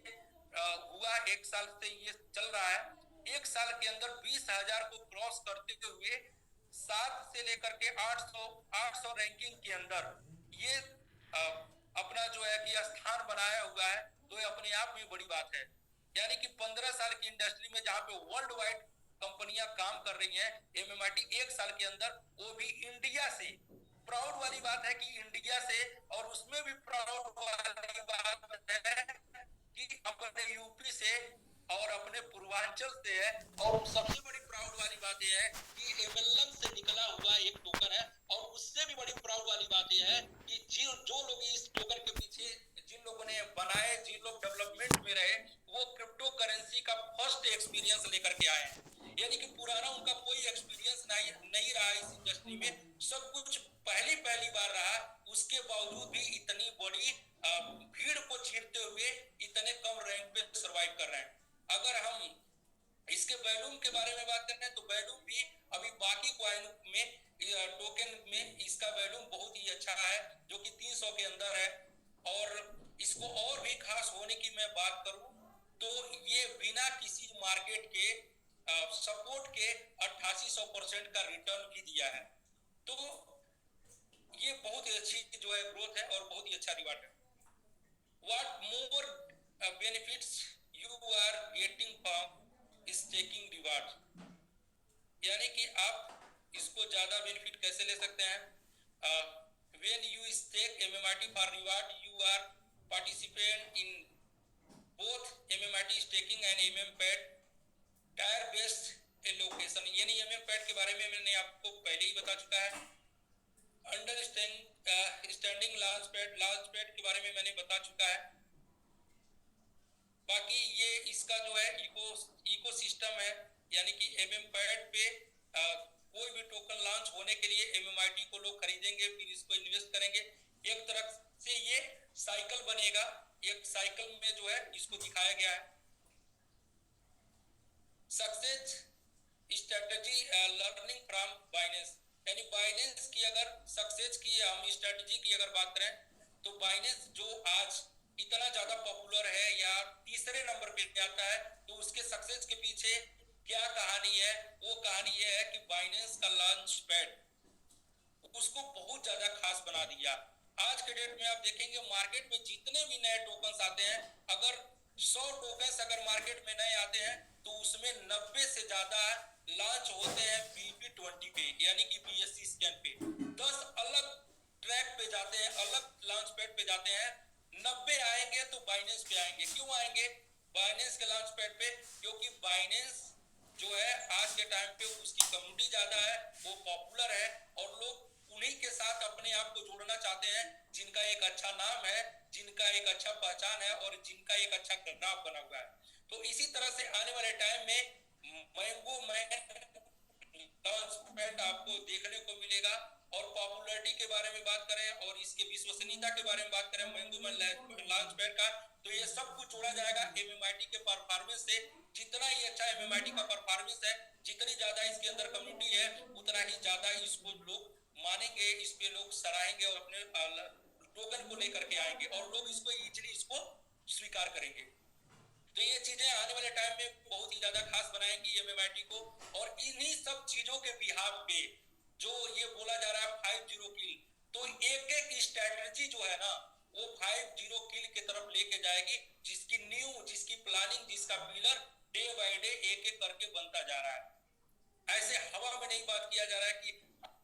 हुआ, 1 साल से ये चल रहा है, 1 साल के अंदर 20,000 को क्रॉस करते हुए 7 से लेकर के 800 रैंकिंग के अंदर ये अपना जो है कि स्थान बनाया हुआ है, तो ये अपने आप में बड़ी बात है। यानी कि 15 साल की इंडस्ट्री में जहां पे वर्ल्ड वाइड कंपनियां काम कर रही हैं, एमएमआरटी 1 साल के अंदर, वो भी इंडिया से, प्राउड वाली बात है कि इंडिया से, और उसमें भी प्राउड वाली बात है कि अपने यूपी से और अपने पूर्वांचल से है। और सबसे बड़ी प्राउड वाली बात यह है कि एमएलएम से निकला हुआ एक टोकन है। और उससे भी बड़ी प्राउड वाली बात यह है कि जो लोग इस टोकन के पीछे, जिन लोगों ने बनाए, जिन लोग डेवलपमेंट में रहे, वो क्रिप्टो करेंसी का फर्स्ट एक्सपीरियंस लेकर के आए हैं। यानी कि पुराना उनका कोई एक्सपीरियंस नहीं रहा इस इंडस्ट्री में, सब कुछ पहली पहली बार रहा। उसके बावजूद भी इतनी बड़ी भीड़ को चीरते हुए इतने कम रैंक पे सरवाइव कर रहे हैं। अगर हम इसके वैल्यूम के बारे में बात करते हैं, तो वैल्यूम भी अभी बाकी कॉइन में, टोकन में इसका वैल्यूम बहुत ही अच्छा है, जो कि 300 के अंदर है। और इसको और भी खास होने की मैं बात करूं, तो ये बिना किसी मार्केट के सपोर्ट के 8800% का रिटर्न भी दिया है। तो ये बहुत ही अच्छी जो है ग्रोथ है और बहुत ही अच्छा रिवार्ड है। What more benefits you are getting from staking reward, यानी कि आप इसको ज्यादा बेनिफिट कैसे ले सकते हैं। When you stake MMRT for reward, you are participant in both MMRT staking and MMPad tier based allocation. यानी एमएमपैड के बारे में मैंने आपको पहले ही बता चुका है। स्टैंडिंग लॉन्च पैड के बारे में मैंने बता चुका है। बाकी ये इसका जो है इकोसिस्टम है, यानी कि एमएमपैड पे कोई भी टोकन लॉन्च होने के लिए एमएमआरटी को लोग खरीदेंगे, फिर इसको इन्वेस्ट करेंगे। एक तरह से ये साइकिल बनेगा, एक साइकिल में जो है इसको दिखाया गया है। Success strategy learning from Binance, यानी बाइनेंस की अगर सक्सेस की हम स्ट्रेटजी की अगर बात करें, तो बाइनेंस जो आज इतना ज्यादा पॉपुलर है या तीसरे नंबर पे आता है, तो उसके सक्सेस के पीछे क्या कहानी है? वो कहानी ये है कि बाइनेंस का लॉन्च पैड उसको बहुत ज्यादा खास बना दिया। आज के डेट में आप देखेंगे मार्केट में जितने भी नए टोकन्स आते हैं, अगर 100 टोकन्स अगर मार्केट में नए आते हैं, तो उसमें 90 से ज्यादा लॉन्च होते हैं BB20 पे, यानी कि BSC स्कैन पे। 10 अलग ट्रैक पे जाते हैं, अलग लॉन्च पैड पे जाते हैं। 90 आएंगे तो बाइनेंस पे आएंगे। क्यों आएंगे बाइनेंस के लॉन्च पैड पे? क्योंकि बाइनेंस जो है आज के टाइम पे उसकी कम्युनिटी ज्यादा है, वो पॉपुलर है, और लोग उन्हीं के साथ अपने आप को जोड़ना चाहते हैं जिनका एक अच्छा नाम है, जिनका एक अच्छा पहचान है, और जिनका एक अच्छा ग्राफ बना हुआ है। तो इसी तरह से आने वाले टाइम में मैंगो लॉन्च पैड आपको देखने को मिलेगा। और पॉपुलैरिटी के बारे में बात करें और इसके विश्वसनीयता के बारे में बात करें मैंगो लॉन्च पैड का, तो ये सब कुछ जोड़ा जाएगा एमएमआरटी के परफॉर्मेंस से। जितना ही अच्छा एमएमआरटी का परफॉर्मेंस है, जितनी ज्यादा इसके अंदर कम्युनिटी है, उतना ही ज्यादा इसको लोग मानेंगे, इस पे लोग सराहेंगे और अपने टोकन को लेकर के आएंगे, और लोग इसको इजीली इसको स्वीकार करेंगे। तो ये चीजें आने वाले टाइम में बहुत ही ज्यादा खास बनाएंगी एमएमआरटी को। और इन्हीं सब चीजों के बिहाफ पे जो ये बोला जा रहा है 50 किल, तो एक एक स्ट्रेटजी जो है ना, वो 50 किल की तरफ लेके जाएगी, जिसकी प्लानिंग, जिसका पिलर डे बाय डे एक एक करके बनता जा रहा है। ऐसे हवा में नहीं बात किया जा रहा है कि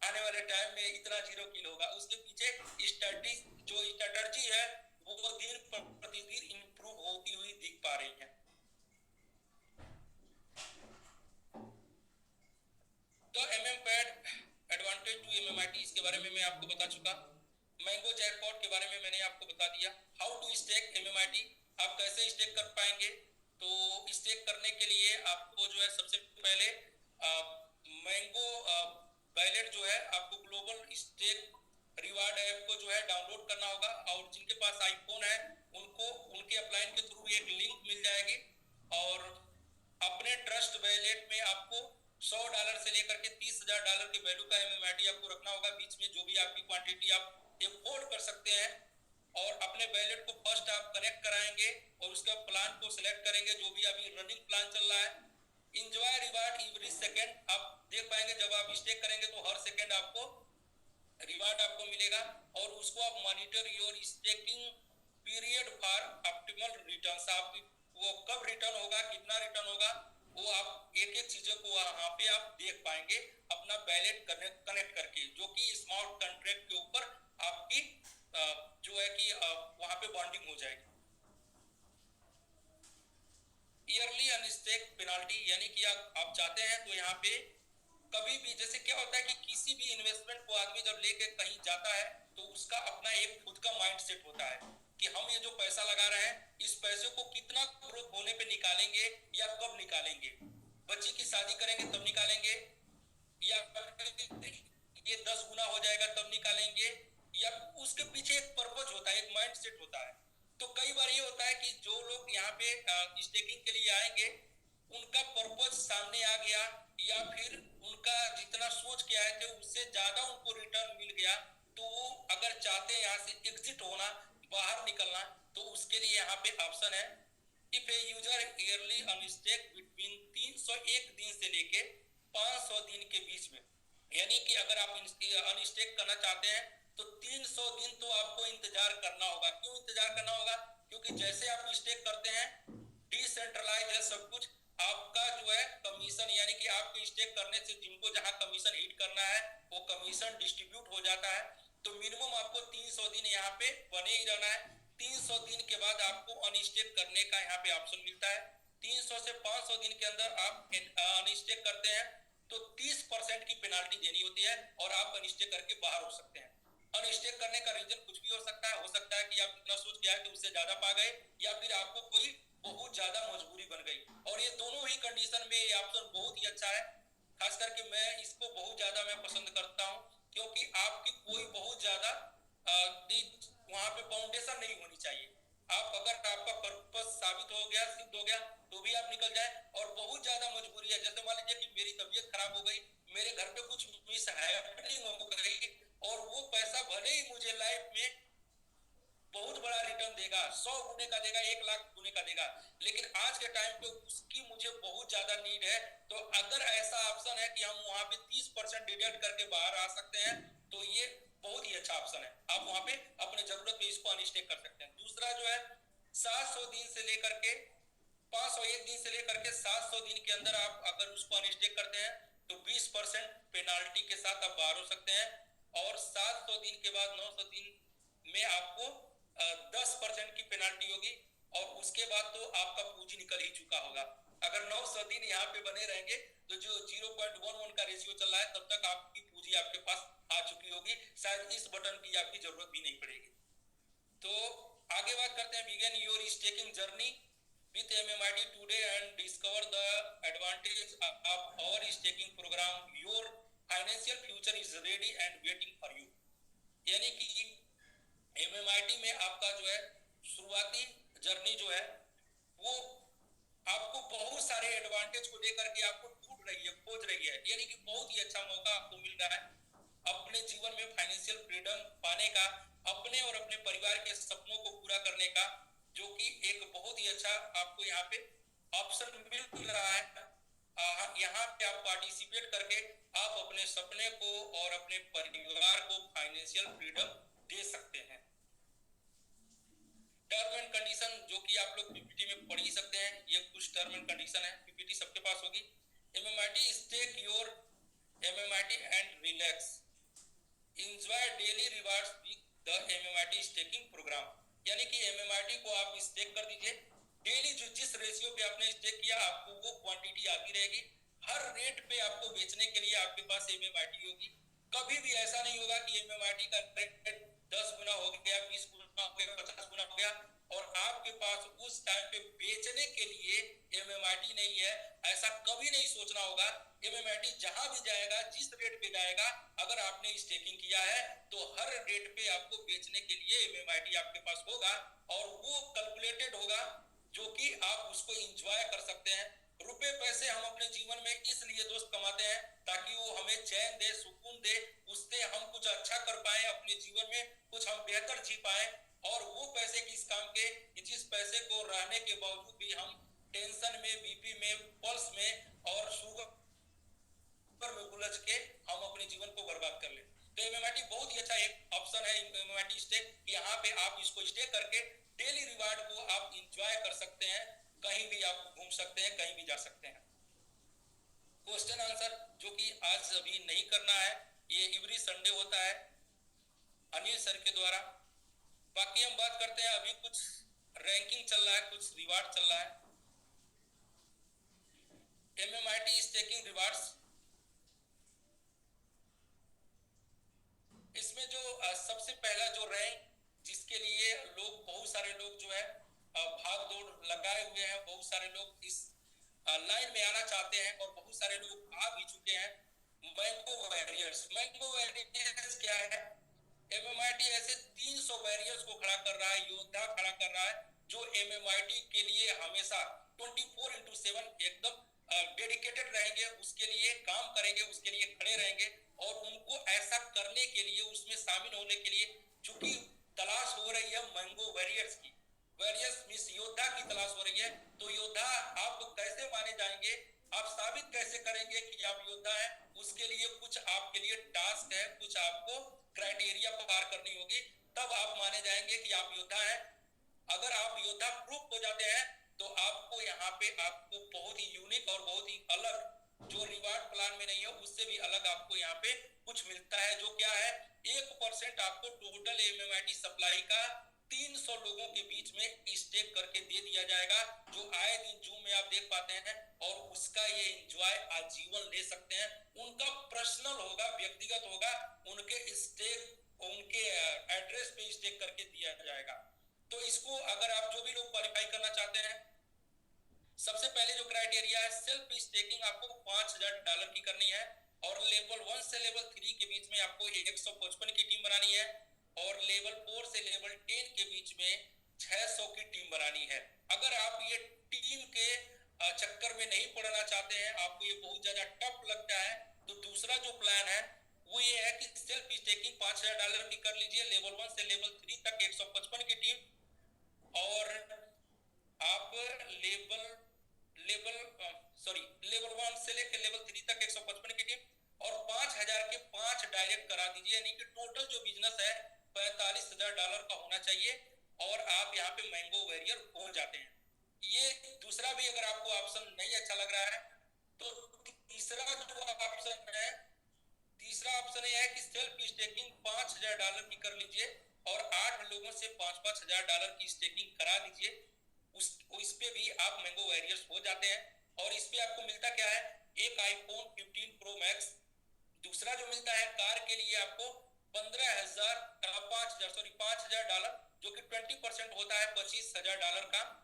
आने वाले टाइम में इतना 0 किल होगा। उसके पीछे स्ट्रेटजी है, वो दिन प्रतिदिन इंप्रूव होती हुई दिख पा रही है। तो एमएमपैड एडवांटेज टू एमएमआरटी, इसके बारे में मैं आपको बता चुका। मैंगो जैकपॉट के बारे में मैंने आपको बता दिया। हाउ टू स्टेक एमएमआरटी, आप कैसे स्टेक कर पाएंगे? तो स्टेक करने के लिए आपको जो है सबसे पहले मैंगो वैलेट जो है, आपको ग्लोबल स्टेक रिवार्ड ऐप को जो है डाउनलोड करना होगा। और जिनके पास आईफोन है उनको उनके अपलाइन के थ्रू एक लिंक मिल जाएगी, और अपने ट्रस्ट वैलेट में आपको $100 से लेकर के $30,000 के वैल्यू का एमएमआरटी आपको रखना होगा। बीच में जो भी आपकी क्वांटिटी आप अफोर्ड कर सकते हैं, और अपने वैलेट को फर्स्ट आप कनेक्ट कराएंगे और उसका प्लान को सिलेक्ट करेंगे, जो भी अभी रनिंग प्लान चल रहा है। इंजॉय रिवार्ड एवरी सेकेंड, आप देख पाएंगे जब आप स्टेक करेंगे तो हर सेकेंड आपको रिवार्ड आपको मिलेगा, और उसको आप monitor your staking period for optimal returns. आप वो कब रिटर्न होगा, कितना रिटर्न होगा, वो आप एक एक चीजों को वहां पे आप देख पाएंगे अपना बैलेट कनेक्ट करके, जो कि स्मार्ट कॉन्ट्रैक्ट के ऊपर आपकी जो है कि वहां पे बॉन्डिंग हो जाएगी। ईयरली अनस्टेक पेनाल्टी, यानी कि आप चाहते हैं तो यहाँ पे कभी भी, जैसे क्या होता है कि किसी भी इन्वेस्टमेंट को आदमी जब लेके कहीं जाता है तो उसका अपना एक खुद का माइंड सेट होता है कि हम ये जो पैसा लगा रहे हैं इस पैसे को कितना ग्रोथ होने पे निकालेंगे या कब निकालेंगे, बच्ची की शादी करेंगे तब निकालेंगे, या ये 10 गुना हो जाएगा तब निकालेंगे, या उसके पीछे एक पर्पज होता है, एक माइंड सेट होता है। तो कई बार ये होता है कि जो लोग यहाँ पे स्टेकिंग के लिए आएंगे उनका पर्पज सामने आ गया, या फिर उनका जितना सोच के आए थे उससे ज्यादा उनको रिटर्न मिल गया, तो वो अगर चाहते हैं यहाँ से एग्जिट होना, बाहर निकलना, तो उसके लिए यहाँ पे ऑप्शन है, if a user yearly unstake between 301 दिन से लेके 500 दिन के बीच में, यानी कि अगर आप अनस्टेक करना चाहते हैं तो 300 दिन तो आपको इंतजार करना होगा। क्यों इंतजार करना होगा? क्योंकि जैसे आप स्टेक करते हैं डिसेंट्रलाइज है सब कुछ, आपका जो है कमीशन, यानी कि आपके स्टेक करने से जिनको जहां कमीशन हिट करना है वो कमीशन डिस्ट्रीब्यूट हो जाता है। तो मिनिमम आपको 300 दिन यहाँ पे बने ही रहना है। 300 दिन के बाद आपको अनस्टेक करने का यहाँ पे ऑप्शन मिलता है। 300 से 500 दिन के अंदर आप अनस्टेक करते हैं तो 30% की पेनाल्टी देनी होती है और आप अनस्टेक करके बाहर हो सकते हैं। अनस्टेक करने का रीजन कुछ भी हो सकता है कि आप इतना सोच के आए कि उससे ज्यादा पा गए, या फिर आपको कोई बहुत ज्यादा मजबूरी बन गई, और ये दोनों ही कंडीशन में ये ऑप्शन बहुत ही अच्छा है। खास करके मैं इसको बहुत ज्यादा मैं पसंद करता हूँ, क्योंकि आपकी कोई बहुत ज्यादा वहां पे फाउंडेशन नहीं होनी चाहिए। आप अगर आपका पर्पस साबित हो गया, सिद्ध हो गया, तो भी आप निकल जाए। और बहुत ज्यादा मजबूरी है, जैसे मान लीजिए कि मेरी तबीयत खराब हो गई, मेरे घर पे कुछ मिस हैपनिंग हो गई, और वो पैसा भले ही मुझे लाइफ में बहुत बड़ा रिटर्न देगा, 100 गुने का देगा, 1 लाख गुने का देगा, लेकिन आज के टाइम पे उसकी मुझे बहुत ज्यादा नीड है, तो अगर ऐसा ऑप्शन है कि हम वहां पे 30% डिडक्ट करके बाहर आ सकते हैं, तो ये बहुत ही अच्छा ऑप्शन है। आप वहां पे अपने जरूरत पे इसको अनस्टेक कर सकते हैं। दूसरा जो है 700 दिन से लेकर के 501 दिन से लेकर के 700 दिन के अंदर आप अगर उसको अनस्टेक करते हैं तो 20% पेनाल्टी के साथ आप बाहर हो सकते हैं, और 700 दिन के बाद 900 दिन में आपको 10% की पेनाल्टी होगी, और उसके बाद तो आपका पूंजी निकल ही चुका होगा। अगर 900 दिन यहाँ पे बने रहेंगे तो जो 0.11 का रेशियो चल रहा है तब तक आपकी पूंजी आपके पास आ चुकी होगी, शायद इस बटन की आपकी जरूरत भी नहीं पड़ेगी। तो आगे बात करते हैं, begin your staking journey with MMIT today and discover the advantage of our staking program. Your financial future is ready and waiting for you। यानी कि MMIT में आपका जो है शुरुआती जर्नी जो है वो आपको बहुत सारे एडवांटेज को लेकर के आपको ढूंढ रही है, खोज रही है, यानी कि बहुत ही अच्छा मौका आपको मिल रहा है अपने जीवन में फाइनेंशियल फ्रीडम पाने का, अपने और अपने परिवार के सपनों को पूरा करने का, जो कि एक बहुत ही अच्छा आपको यहाँ पे ऑप्शन मिल रहा है। यहाँ पे आप पार्टिसिपेट करके आप अपने सपने को और अपने परिवार को फाइनेंशियल फ्रीडम दे सकते हैं। टर्म एंड कंडीशन जो कि आप लोग पीपीटी में पढ़ ही सकते हैं, ये कुछ टर्म एंड कंडीशन है, पीपीटी सबके पास होगी। MMIT stake your MMIT and relax, enjoy daily rewards with the MMIT staking program. यानी कि MMIT को आप स्टेक कर दीजिए, डेली जो जिस रेशियो पे आपने स्टेक किया आपको वो क्वांटिटी आती रहेगी, हर रेट पे आपको बेचने के लिए आपके पास MMIT होगी। कभी भी ऐसा नहीं होगा कि MMIT का रेट 10 गुना हो गया, 20 गुना हो गया, 50 गुना हो गया, और आपके पास उस टाइम पे बेचने के लिए MMIT नहीं है, ऐसा कभी नहीं सोचना होगा। MMIT जहां भी जाएगा, जिस रेट पे जाएगा, अगर आपने स्टेकिंग किया है तो हर रेट पे आपको बेचने के लिए MMIT आपके पास होगा, और वो कैलकुलेटेड होगा, जो कि आप उसको एंजॉय कर सकते हैं। रुपए पैसे हम अपने जीवन में इसलिए दोस्त कमाते हैं ताकि वो हमें चैन दे, सुकून दे, उससे हम कुछ अच्छा कर पाए अपने जीवन में, कुछ हम बेहतर जी पाए। और वो पैसे किस काम के, जिस पैसे को रहने के बावजूद भी हम टेंशन में, बीपी में, पल्स में और शुगर में उलझ के हम अपने जीवन को बर्बाद कर लें। तो एमएमआईटी बहुत ही अच्छा एक ऑप्शन है, एमएमआईटी स्टे। यहाँ पे आप इसको स्टे करके डेली रिवार्ड को आप इंजॉय कर सकते हैं, कहीं भी आप घूम सकते हैं, कहीं भी जा सकते हैं। क्वेश्चन आंसर जो कि आज अभी नहीं करना है, ये एवरी संडे होता है अनिल सर के द्वारा। बाकी हम बात करते हैं, अभी कुछ रैंकिंग चल रहा है, कुछ रिवार्ड चल रहा है। एमएमआईटी स्टेकिंग रिवार्ड्स, इसमें जो सबसे पहला जो रैंक जिसके लिए लोग, बहुत सारे लोग जो है भाग दौड़ लगाए हुए हैं, बहुत सारे लोग इस लाइन में आना चाहते हैं और बहुत सारे लोग आ भी चुके हैं, मैंगो वॉरियर्स। मैंगो वॉरियर्स क्या है? एमएमआईटी ऐसे 300 वॉरियर्स को खड़ा कर रहा है, योद्धा खड़ा कर रहा है, जो एमएमआईटी के लिए हमेशा 24/7 एकदम डेडिकेटेड रहेंगे, उसके लिए काम करेंगे, उसके लिए खड़े रहेंगे। और उनको ऐसा करने के लिए, उसमें शामिल होने के लिए, चूंकि तलाश हो रही है मैंगो वॉरियर्स की, वॉरियर्स मींस योद्धा की तलाश हो रही है, तो योद्धा आप कैसे माने जाएंगे, आप साबित कैसे करेंगे कि आप योद्धा हैं? उसके लिए कुछ आपके लिए टास्क है, कुछ आपको क्राइटेरिया पार करनी होगी, तब आप माने जाएंगे कि आप योद्धा हैं। अगर आप योद्धा प्रूफ हो जाते हैं तो आपको यहाँ पे आपको बहुत ही यूनिक और बहुत ही अलग, जो रिवार्ड प्लान में नहीं है उससे भी अलग आपको यहाँ पे कुछ मिलता है, जो क्या है, 1% आपको टोटल एमएमआईटी सप्लाई का 300 लोगों के बीच में स्टेक करके दे दिया जाएगा, जो आए दिन जूम में आप देख पाते हैं, और उसका ये एंजॉय आजीवन ले सकते हैं। उनका पर्सनल होगा, व्यक्तिगत होगा, उनके स्टेक उनके एड्रेस पे स्टेक करके दिया जाएगा। तो इसको अगर आप जो भी लोग क्वालिफाई करना चाहते हैं, सबसे पहले जो क्राइटेरिया है, सेल्फ स्टेकिंग आपको $5000 की करनी है, और लेवल 1 से लेवल 3 के बीच में आपको 155 की टीम बनानी है, और लेवल 4 से लेवल 10 के बीच में 600 की टीम बनानी है। अगर आप ये टीम के चक्कर में नहीं पड़ना चाहते हैं, आपको ये बहुत ज्यादा टफ लगता है, तो दूसरा जो प्लान है वो ये है कि सेल्फ स्टेकिंग $5000 की कर लीजिए, लेवल 1 से लेवल 3 तक 155 की टीम, और आप लेवल लेवल सॉरी लेवल 1 से लेकर लेवल 3 तक 155 की टीम, और 5000 के 5 डायरेक्ट करा दीजिए, यानी कि टोटल जो बिजनेस है $45,000 का होना चाहिए, और आप यहाँ पे मैंगो वॉरियर पहुंच जाते हैं। ये दूसरा भी अगर आपको ऑप्शन नहीं अच्छा लग रहा है, तो तीसरा जो ऑप्शन है, तीसरा ऑप्शन ये है कि सेल्फ स्टेकिंग $5000 की कर लीजिए, और 8 लोगों से $5,500 की स्टेकिंग करा दीजिए। इस पे भी आप मैंगो वॉरियर्स हो जाते हैं। और इस पे आपको मिलता क्या है, एक आईफोन 15 प्रो मैक्स। दूसरा जो मिलता है, कार के लिए आपको 5,000 जो कि 20% होता है $25,000 का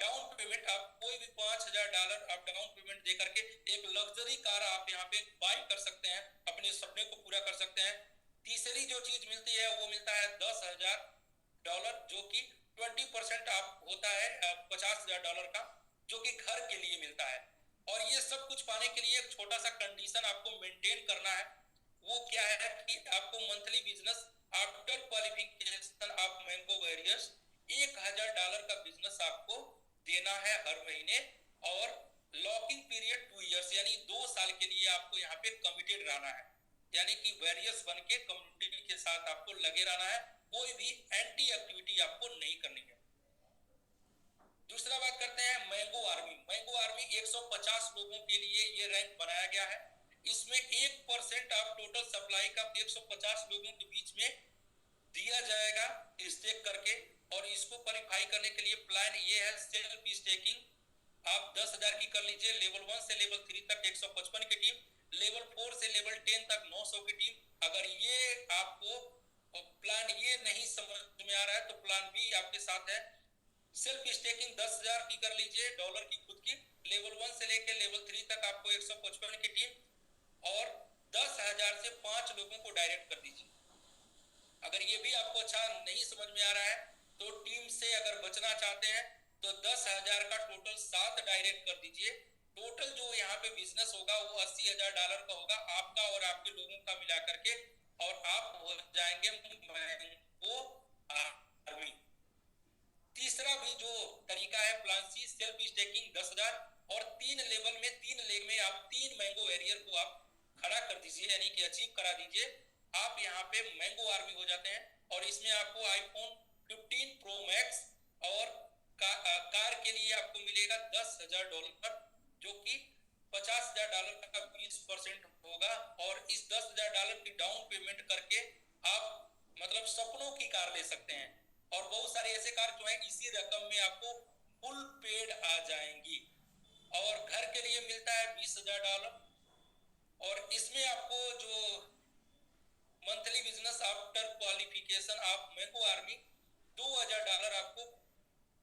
डाउन पेमेंट। आप कोई भी $5,000 आप डाउन पेमेंट दे करके एक लग्जरी कार आप यहाँ पे बाय कर सकते हैं, अपने सपने को पूरा कर सकते हैं। तीसरी जो चीज मिलती है वो मिलता है $10,000, जो कि 20% आप होता है $50,000 का, जो कि घर के लिए मिलता है। और ये सब कुछ पाने के लिए एक छोटा सा कंडीशन आपको मेंटेन करना है, वो क्या है कि आपको monthly business after qualification of mango warriors $1,000 का बिजनेस आपको देना है हर महीने, और लॉकिंग पीरियड 2 इयर्स, यानी 2 साल के लिए आपको यहाँ पे कमिटेड रहना है, यानी कि वॉरियर्स बन के कम्युनिटी के साथ आपको लगे रहना है, कोई भी एंटी एक्टिविटी आपको नहीं करनी है। दूसरा बात करते हैं मैंगो आर्मी। मैंगो आर्मी 150 लोगों के लिए ये रैंक बनाया गया है। इसमें 1% ऑफ टोटल सप्लाई का 150 लोगों के बीच में दिया जाएगा स्टेक करके, और इसको क्वालिफाई करने के लिए प्लान ये है, सेल्फ स्टेकिंग आप 10,000 की कर लीजिए, लेवल 1 से लेवल 3 तक 155 की टीम, लेवल 4 से लेवल 10 तक 900 की टीम। अगर ये आपको प्लान ये नहीं समझ में आ रहा है, तो प्लान बी आपके साथ है, सेल्फ स्टेकिंग 10,000 की कर लीजिए डॉलर की खुद की, लेवल 1 से लेकर लेवल 3 तक आपको 155 की टीम, और 10,000 से 5 लोगों को डायरेक्ट कर दीजिए। अगर ये भी आपको अच्छा नहीं समझ में आ रहा है, तो टीम से अगर बचना चाहते हैं तो 10,000 का टोटल 7 डायरेक्ट कर दीजिए। टोटल जो यहाँ पे बिजनेस होगा वो $80,000 का होगा, आपका और आपके लोगों का मिला करके, और आप हो जाएंगे मैंगो आर्मी। तीसरा भी जो तरीका है प्लान सी, सेल्फ स्टेकिंग 10,000, और 3 लेवल में 3 लेग में आप 3 मैंगो वॉरियर को आप खड़ा कर दीजिए, यानी कि अचीव करा दीजिए, आप यहाँ पे मैंगो आर्मी हो जाते हैं। और इसमें आपको आईफोन 15 प्रो मैक्स और कार के लिए आपको मिलेगा $10,000, जो कि $50,000 का 20% होगा। और इस $10,000 की डाउन पेमेंट करके आप मतलब सपनों की कार ले सकते हैं। और बहुत सारे ऐसे कार जो है इसी रकम में आपको फुल पेड आ जाएंगी। और घर के लिए मिलता है $20,000। और इसमें आपको जो monthly business after qualification of mango army $2,000 आपको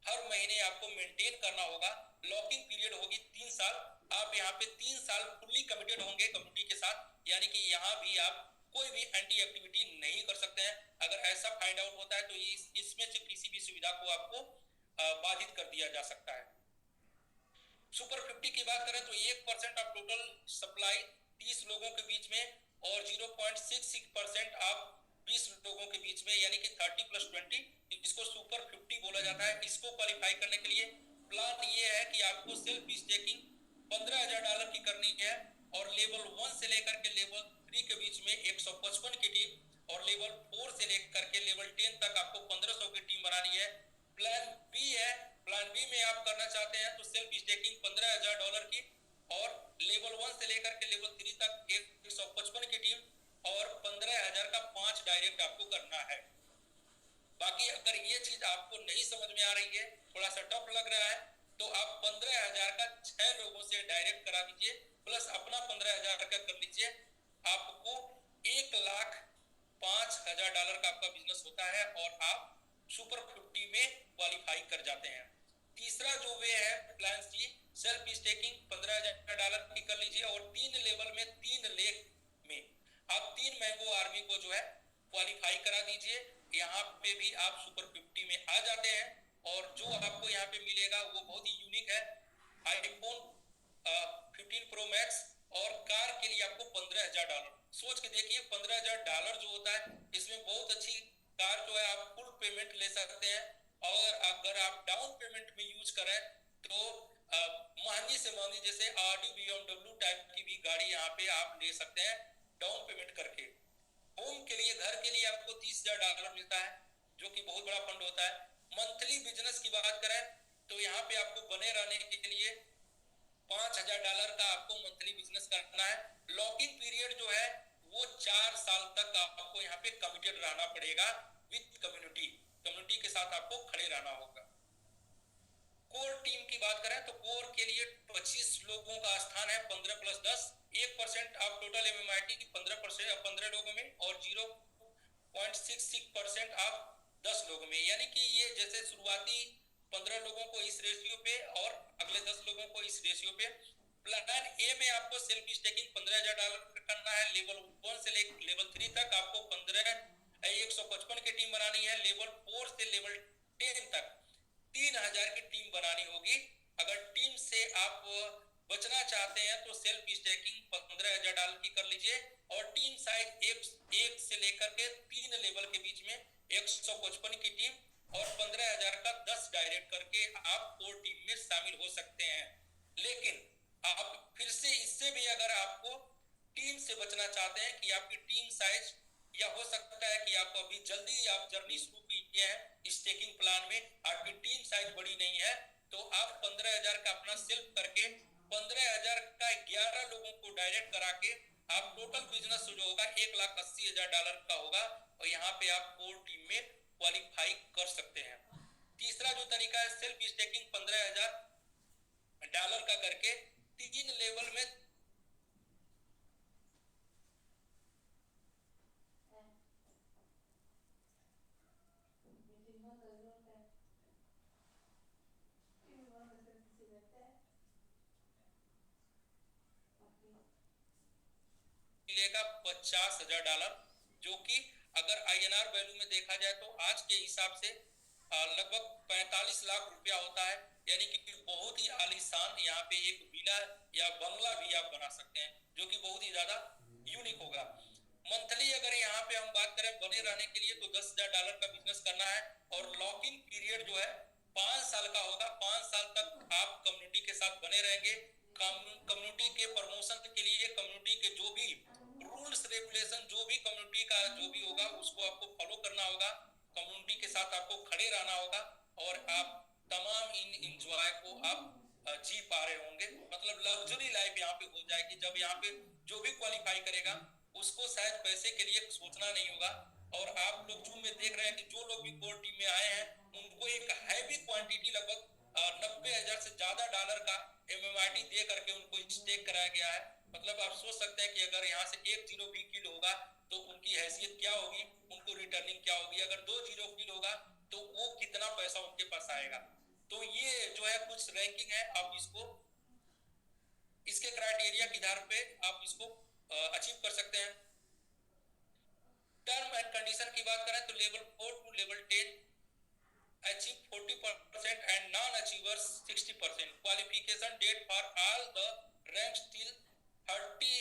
हर महीने आपको मेंटेन करना होगा। लॉकिंग पीरियड होगी 3 साल। आप यहाँ पे 3 साल फुल्ली कमिटेड होंगे कम्युनिटी के साथ, यानी कि यहाँ भी आप कोई भी एंटी एक्टिविटी नहीं कर सकते हैं। अगर ऐसा फाइंड आउट होता है तो इसमें से किसी भी सुविधा को आपको बाधित कर दिया जा सकता है। सुपर 50 की बात करें तो 1% ऑफ टोटल सप्लाई 30 लोगों के बीच में और 0.66% ऑफ 20 लोगों के बीच में, यानी कि 30 + 20, इसको सुपर 50 बोला जाता है। इसको क्वालिफाई करने के लिए प्लान ये है कि आपको सेल्फ स्टेकिंग $15,000 की करनी है। और लेवल 1 से लेकर के लेवल 3 के बीच में 155 की टीम और लेवल 4 से लेकर के लेवल 10 तक आपको 1500 की टीम बनानी है। प्लान बी है, प्लान बी में आप करना चाहते हैं तो सेल्फ स्टेकिंग $15,000 की और लेवल 1 से लेकर के लेवल 3 तक 155 की टीम और 15,000 का 5 डायरेक्ट आपको करना है। बाकी अगर ये चीज आपको नहीं समझ में आ रही है, थोड़ा सा टफ लग रहा है, तो आप 15,000 का 6 लोगों से डायरेक्ट करा दीजिए प्लस अपना 15,000 का कर लीजिए। आपको $1,05,000 का आपका बिजनेस होता है और आप सुपर 50 में क्वालिफाई कर जाते हैं। तीसरा जो वे है प्लान सी, सेल्फ स्टेकिंग $15,000 की कर लीजिए और 3 लेवल में 3 लेग में आप 3 मैंगो आर्मी को जो है क्वालिफाई करा दीजिए। यहाँ पे भी आप सुपर 50 में आ जाते हैं। और जो आपको यहाँ पे मिलेगा वो बहुत ही यूनिक है, आईफोन 15 प्रो मैक्स और कार के लिए आपको $15,000। सोच के देखिए $15,000 जो होता है, इसमें बहुत अच्छी कार जो है आप फुल पेमेंट ले सकते हैं। और अगर आप डाउन पेमेंट में यूज करें तो महंगी से महंगी जैसे ऑडी BMW टाइप की भी गाड़ी यहाँ पे आप ले सकते हैं डाउन पेमेंट करके। होम के लिए, घर के लिए आपको $30,000 मिलता है, जो कि बहुत बड़ा फंड होता है। मंथली बिजनेस की बात करें तो यहाँ पे आपको बने रहने के लिए $5,000 का आपको मंथली बिजनेस करना है। लॉकिंग पीरियड जो है वो 4 साल तक आपको यहाँ पे कमिटेड रहना पड़ेगा विद कम्युनिटी के साथ आपको खड़े रहना होगा। कोर टीम की बात करें तो कोर के लिए 25 लोगों का स्थान है, 15 + 10, 1% ऑफ टोटल MMIT 15 लोगों में और 0.66% ऑफ 10 लोगों में, यानी कि ये जैसे शुरुआती 15 लोगों को इस रेशियो पे और अगले 10 लोगों को इस रेशियो पे। प्लान ए में आपको सेल्फ स्टेकिंग $15,000 करना है। लेवल 1 से लेवल 3 तक आपको 155 की टीम बनानी है। लेवल 4 से लेवल 10 तक 3,000 की टीम बनानी होगी। अगर टीम से आप बचना चाहते हैं तो सेल्फ स्टेकिंग $15,000 की कर लीजिए और टीम साइज 1 से लेकर के 3 लेवल के बीच में 155 की टीम और 15,000 का 10 डायरेक्ट करके आप कोर टीम में शामिल हो सकते हैं। लेकिन आप फिर से इससे भी अगर आपको टीम से बचना चाहते हैं कि आपकी टीम साइज, या हो सकता है कि आप अभी जल्दी आप जर्नी शुरू किए हैं स्टेकिंग प्लान में, आपकी टीम साइज बड़ी नहीं है, तो आप 15,000 का अपना सेल्फ करके 15,000 का 11 लोगों को डायरेक्ट करा के आप टोटल बिजनेस जो होगा $1,80,000 का होगा और यहाँ पे आप कोर टीम में क्वालिफाई कर सकते हैं। तीसरा जो तरीका है सेल्फ स्टेकिंग $15,000 का करके 3 लेवल में मिलेगा $50,000, जो कि अगर INR वैल्यू में देखा जाए तो आज के हिसाब से लगभग 45 लाख रुपया होता है, यानी कि बहुत ही आलीशान यहाँ पे एक विला या बंगला भी आप बना सकते हैं, जो कि बहुत ही ज्यादा यूनिक होगा। मंथली अगर यहाँ पे हम बात करें बने रहने के लिए तो $10,000 का बिजनेस करना है और लॉकिंग पीरियड जो है 5 साल का होगा। 5 साल तक आप कम्युनिटी के साथ बने रहेंगे। कम्युनिटी के प्रमोशन के लिए कम्युनिटी के जो भी रूल्स रेगुलेशन, जो भी कम्युनिटी का खड़े रहना होगा और आप तमाम इन इंजॉय को आप जी पा रहे होंगे। मतलब लग्जरी लाइफ यहाँ पे हो जाएगी। जब यहाँ पे जो भी क्वालिफाई करेगा उसको शायद पैसे के लिए सोचना नहीं होगा। और आप लोग जूम में देख रहे हैं कि जो लोग भी कोर टीम में आए हैं उनको एक हैवी क्वांटिटी लगभग 90,000 से ज्यादा डॉलर का MMRT दे करके उनको स्टेक कराया गया है। मतलब आप सोच सकते हैं कि अगर यहाँ से 1-0 भी किल होगा तो उनकी हैसियत क्या होगी, उनको रिटर्निंग क्या होगी। अगर 2-0 किल होगा तो वो कितना पैसा उनके पास आएगा। तो ये जो है कुछ रैंकिंग है, आप इसको इसके क्राइटेरिया के आधार पे आप इसको अचीव कर सकते हैं। टर्म एंड कंडीशन की बात करें तो level 4 two level 10 achieve 40% and non-achievers 60%. Qualification date for all the ranks till 30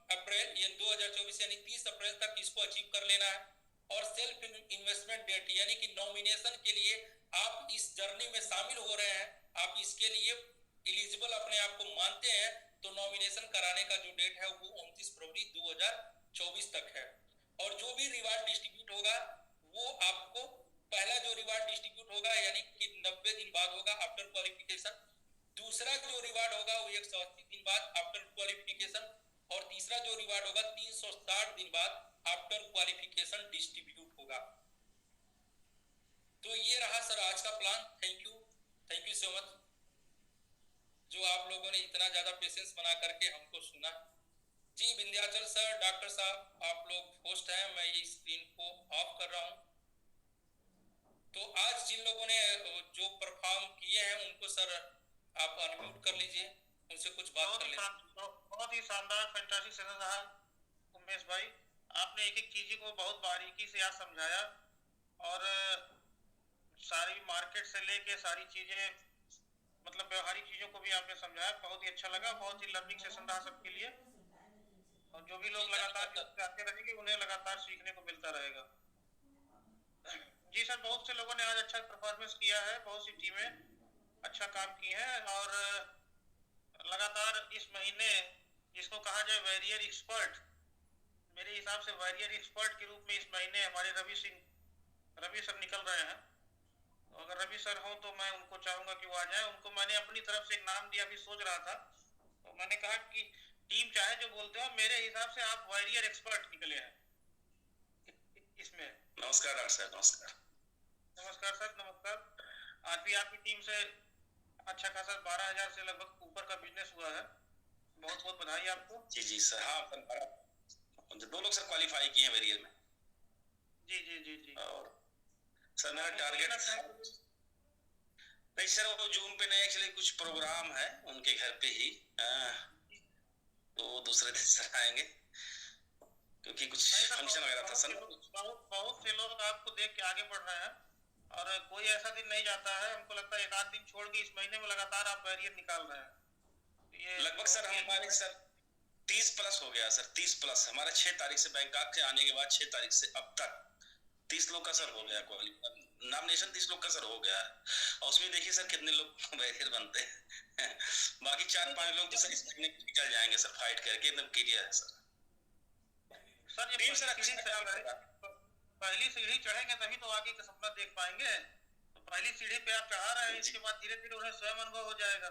अप्रैल ये 2024 यानी 30 अप्रैल तक इसको अचीव कर लेना है। और सेल्फ इन्वेस्टमेंट डेट यानी कि नॉमिनेशन के लिए आप इस जर्नी में शामिल हो रहे हैं, आप इसके लिए एलिजिबल अपने आप को मानते हैं, तो नॉमिनेशन कराने का जो डेट है वो 29 फरवरी 2024 तक है। और जो भी रिवार्ड डिस्ट्रीब्यूट होगा वो आपको पहला जो रिवार्ड डिस्ट्रीब्यूट होगा यानी कि 90 दिन बाद होगा आफ्टर क्वालिफिकेशन। दूसरा जो रिवार्ड होगा वो 180 दिन बाद आफ्टर क्वालिफिकेशन। और तीसरा जो रिवार्ड होगा 360 दिन बाद आफ्टर क्वालिफिकेशन डिस्ट्रीब्यूट होगा। तो ये रहा सर आज का plan. Thank you so much जो आप लोगों ने इतना ज्यादा पेशेंस बना करके हमको सुना। जी विंध्याचल सर, डॉक्टर साहब, आप लोग होस्ट हैं, मैं ये स्क्रीन को ऑफ कर रहा हूँ। तो आज जिन लोगों ने जो परफॉर्म किए हैं उनको सर आप अनम्यूट कर लीजिए, उनसे कुछ बात कर लें। बहुत ही शानदार फैंटास्टिक सेशन रहा उमेश भाई। आपने एक एक चीज को बहुत बारीकी से आज समझाया और सारी मार्केट से लेके सारी चीजें मतलब व्यवहारिक चीजों को भी आपने समझाया। बहुत ही अच्छा लगा, बहुत ही लर्निंग सेशन रहा सबके लिए। और जो भी लोग लगातार आते रहेंगे उन्हें लगातार सीखने को मिलता रहेगा। जी सर, बहुत से लोगों ने आज अच्छा परफॉर्मेंस किया है, बहुत सी टीमें अच्छा काम की हैं और लगातार इस महीने जिसको कहा जाए वॉरियर एक्सपर्ट, मेरे हिसाब से वॉरियर एक्सपर्ट के रूप में इस महीने हमारे रवि सर निकल रहे हैं। अगर रवि सर हो तो मैं उनको चाहूंगा कि वो आ जाए। उनको मैंने अपनी तरफ से एक नाम दिया, अभी सोच रहा था, तो मैंने कहा कि टीम चाहे जो बोलते हो, मेरे हिसाब से आप वॉरियर एक्सपर्ट निकले हैं इसमें। नमस्कार डॉक्टर साहब। नमस्कार सर, नमस्कार। आज भी आपकी टीम से अच्छा खासा 12,000 से लगभग ऊपर का बिजनेस हुआ है, बहुत बहुत बधाई आपको। जी सर। हाँ, 2 लोग सर क्वालिफाई किए हैं वेरियर में। जी। और सर मेरा टारगेट नहीं सर, वो जून पे नहीं, एक्चुअली कुछ प्रोग्राम है उनके घर पे ही, तो दूसरे दिन सर आएंगे क्योंकि कुछ फंक्शन वगैरह था सर। बहुत से लोग आपको देख के आगे बढ़ रहे हैं और कोई ऐसा दिन नहीं जाता है, हमको लगता है 1 आध दिन छोड़ के इस महीने में लगातार आप बैरियर निकाल रहे हैं। ये लगभग सर हमारे सर 30 प्लस हो गया सर, 30 प्लस हमारा 6 तारीख से बैंकॉक से आने के बाद 6 तारीख से अब तक 30 लोग का सर हो गया नॉमिनेशन, 30 लोग का सर हो गया है। और उसमें देखिए सर कितने लोग बैरियर बनते हैं बाकी 4-5 लोग तो सर इस महीने निकल जाएंगे सर, फाइट करके एकदम क्लियर है सर। सर ये सर अच्छी पहली सीढ़ी चढ़ेंगे तभी तो आगे का सपना देख पाएंगे। तो पहली सीढ़ी पे आप चढ़ा रहे हैं, इसके बाद धीरे धीरे उन्हें स्वयं अनुभव हो जाएगा।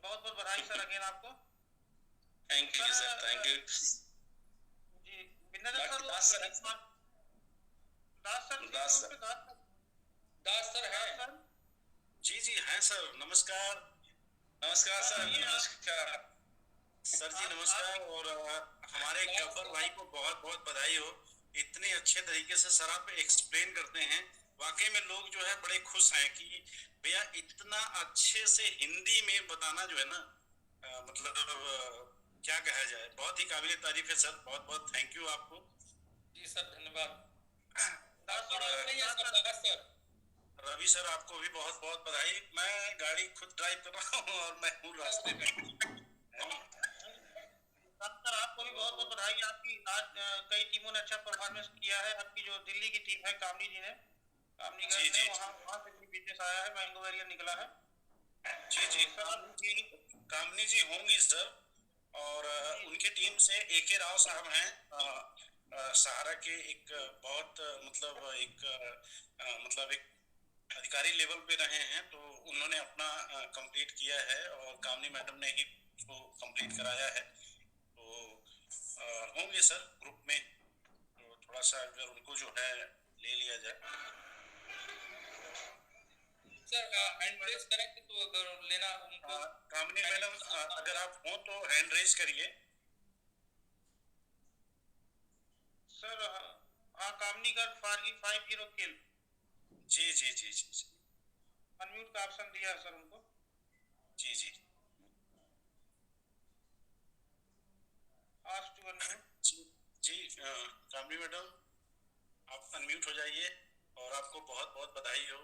बहुत बहुत बधाई सर अगेन आपको। Thank you sir, thank you जी। दास सर है जी हैं सर। नमस्कार सर। नमस्कार सर जी, नमस्कार। और हमारे गब्बर भाई को बहुत बहुत बधाई हो, इतने अच्छे तरीके से सर आप एक्सप्लेन करते हैं। वाकई में लोग जो है बड़े खुश हैं कि भैया इतना अच्छे से हिंदी में बताना जो है ना, मतलब क्या कहा जाए, बहुत ही काबिल तारीफ है सर। बहुत बहुत थैंक यू आपको। जी सर, धन्यवाद। रवि सर आपको भी बहुत बहुत बधाई। मैं गाड़ी खुद ड्राइव कर रहा हूँ और मैं हूँ रास्ते में। सर आपको भी बहुत बहुत बधाई। आपकी आज कई टीमों ने अच्छा परफॉर्मेंस किया है। आपकी जो दिल्ली की टीम है कामनी जी ने वहाँ से भी बिजनेस आया है, मैंगो वेरियर निकला है। जी कामनी जी होंगी सर। और उनकी टीम से AK राव साहब हैं, सहारा के एक बहुत मतलब एक अधिकारी लेवल पे रहे हैं, तो उन्होंने अपना कंप्लीट किया है और कामनी मैडम ने ही उसको कंप्लीट कराया है। तो होंगे सर ग्रुप में, तो थोड़ा सा अगर उनको जो है ले लिया जाए। सर हैंड रेज करेंगे तो अगर लेना उनको। कामनी मैडम अगर आप हो तो हैंड रेज करिए। सर हाँ, कामनी का 50 किल। जी जी जी जी जी अनम्यूट का ऑप्शन दिया है सर उनको। जी जी आस्क टू अनम्यूट। जी जी कामनी मैडम आप अनम्यूट हो जाइए और आपको बहुत बहुत बधाई हो।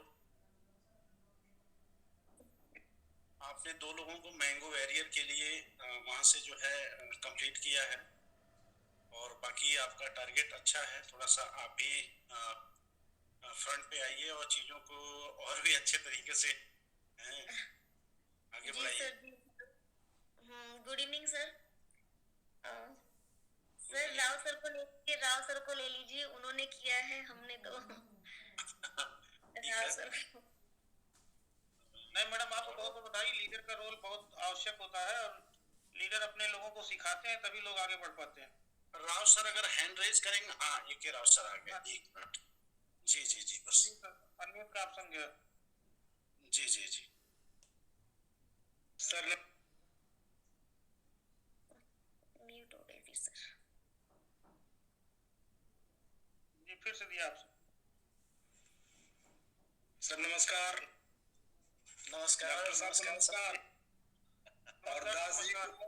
आपने 2 लोगों को मैंगो वैरियर के लिए वहां से जो है कंप्लीट किया है और बाकी आपका टारगेट अच्छा है। थोड़ा सा आप भी फ्रंट पे आइए और चीजों को और भी अच्छे तरीके से आगे बढ़ाइए। Good evening sir. Sir Rao sir को ले लीजिए, उन्होंने किया है, हमने तो राव सर को। नहीं मैडम, आपको बहुत बहुत बधाई। लीडर का रोल बहुत आवश्यक होता है और लीडर अपने लोगों को सिखाते हैं, तभी लोग आगे बढ़ पाते हैं। राव सर अगर हैंड रेज करेंगे, हाँ एक राव सर आ गया, 1 मिनट। जी जी जी बस अनम्यूट का ऑप्शन गया। जी जी जी सर म्यूट हो गए फिर सर। जी फिर से दिया ऑप्शन। सर नमस्कार। नमस्कार डॉक्टर साहब नमस्कार। और दास जी को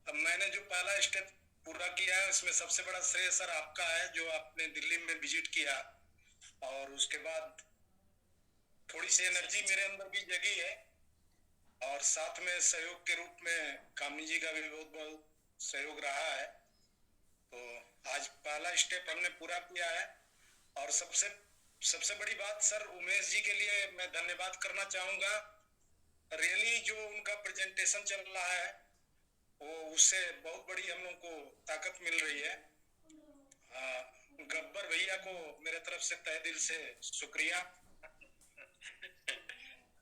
अब मैंने जो पहला स्टेप पूरा किया है उसमें सबसे बड़ा श्रेय सर आपका है, जो आपने दिल्ली में विजिट किया और उसके बाद थोड़ी सी एनर्जी मेरे अंदर भी जगी है और साथ में सहयोग के रूप में कामनी जी का भी बहुत बहुत सहयोग रहा है। तो आज पहला स्टेप हमने पूरा किया है और सबसे बड़ी बात सर उमेश जी के लिए मैं धन्यवाद करना चाहूंगा। रियली जो उनका प्रेजेंटेशन चल रहा है वो उससे बहुत बड़ी हम लोग को ताकत मिल रही है। गब्बर भैया को मेरे तरफ से तहे दिल से शुक्रिया।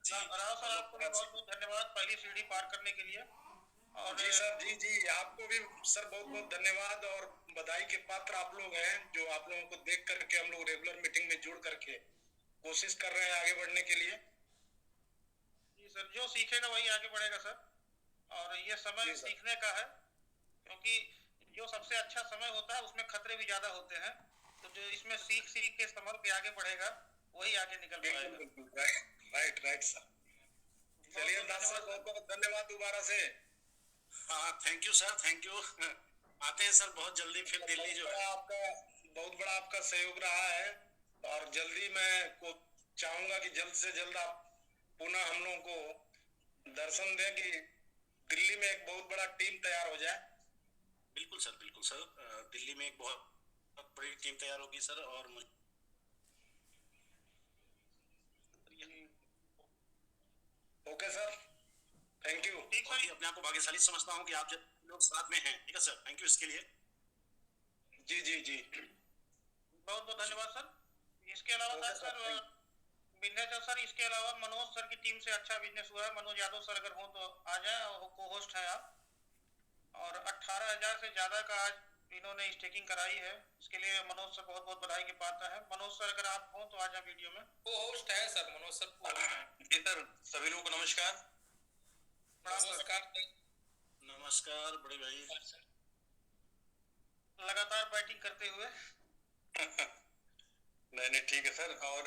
राव सर आपको भी बहुत बहुत धन्यवाद पहली सीढ़ी पार करने के लिए। और जी सर जी आपको भी सर बहुत बहुत धन्यवाद और बधाई के पात्र आप लोग हैं, जो आप लोगों को देख करके हम लोग रेगुलर मीटिंग में जुड़ करके कोशिश कर रहे हैं आगे बढ़ने के लिए। जी सर, जो सीखेगा वही आगे बढ़ेगा सर। और ये समय सीखने का है, क्योंकि जो सबसे अच्छा समय होता है उसमें खतरे भी ज्यादा होते हैं। तो जो इसमें सीख के संभल के आगे बढ़ेगा वही आगे निकल पाएगा। Right sir. चलिए दास सर बहुत बहुत धन्यवाद दोबारा से। हाँ thank you sir, thank you. आते हैं सर बहुत जल्दी फिर दिल्ली जो है। आपका बहुत बड़ा आपका सहयोग रहा है और जल्दी मैं को चाहूंगा कि जल्द से जल्द आप पुनः हम लोगों को दर्शन दें कि दिल्ली में एक बहुत बड़ा टीम तैयार हो जाए। बिल्कुल सर दिल्ली में एक बहुत बड़ी टीम तैयार होगी सर। और ओके सर, थैंक यू। अपने आप को भाग्यशाली समझता हूँ कि आप जब लोग साथ में हैं। ठीक है सर, थैंक यू इसके लिए। जी बहुत बहुत धन्यवाद सर। इसके अलावा सर विंध्याचल सर, इसके अलावा मनोज सर की टीम से अच्छा बिजनेस हुआ है। मनोज यादव सर अगर हो तो आ जाए, और को होस्ट है आप। और 18,000 से ज्यादा का आज इन्होंने स्टेकिंग कराई है। इसके लिए मनोज सर बहुत बहुत बधाई के पात्र हैं। मनोज सर अगर आप हो तो आ जाए वीडियो में। वो होस्ट है सर, मनोज सर को जी सर। सभी लोगों को नमस्कार। नमस्कार बड़े भाई। लगातार बैटिंग करते हुए। नहीं ठीक है सर। और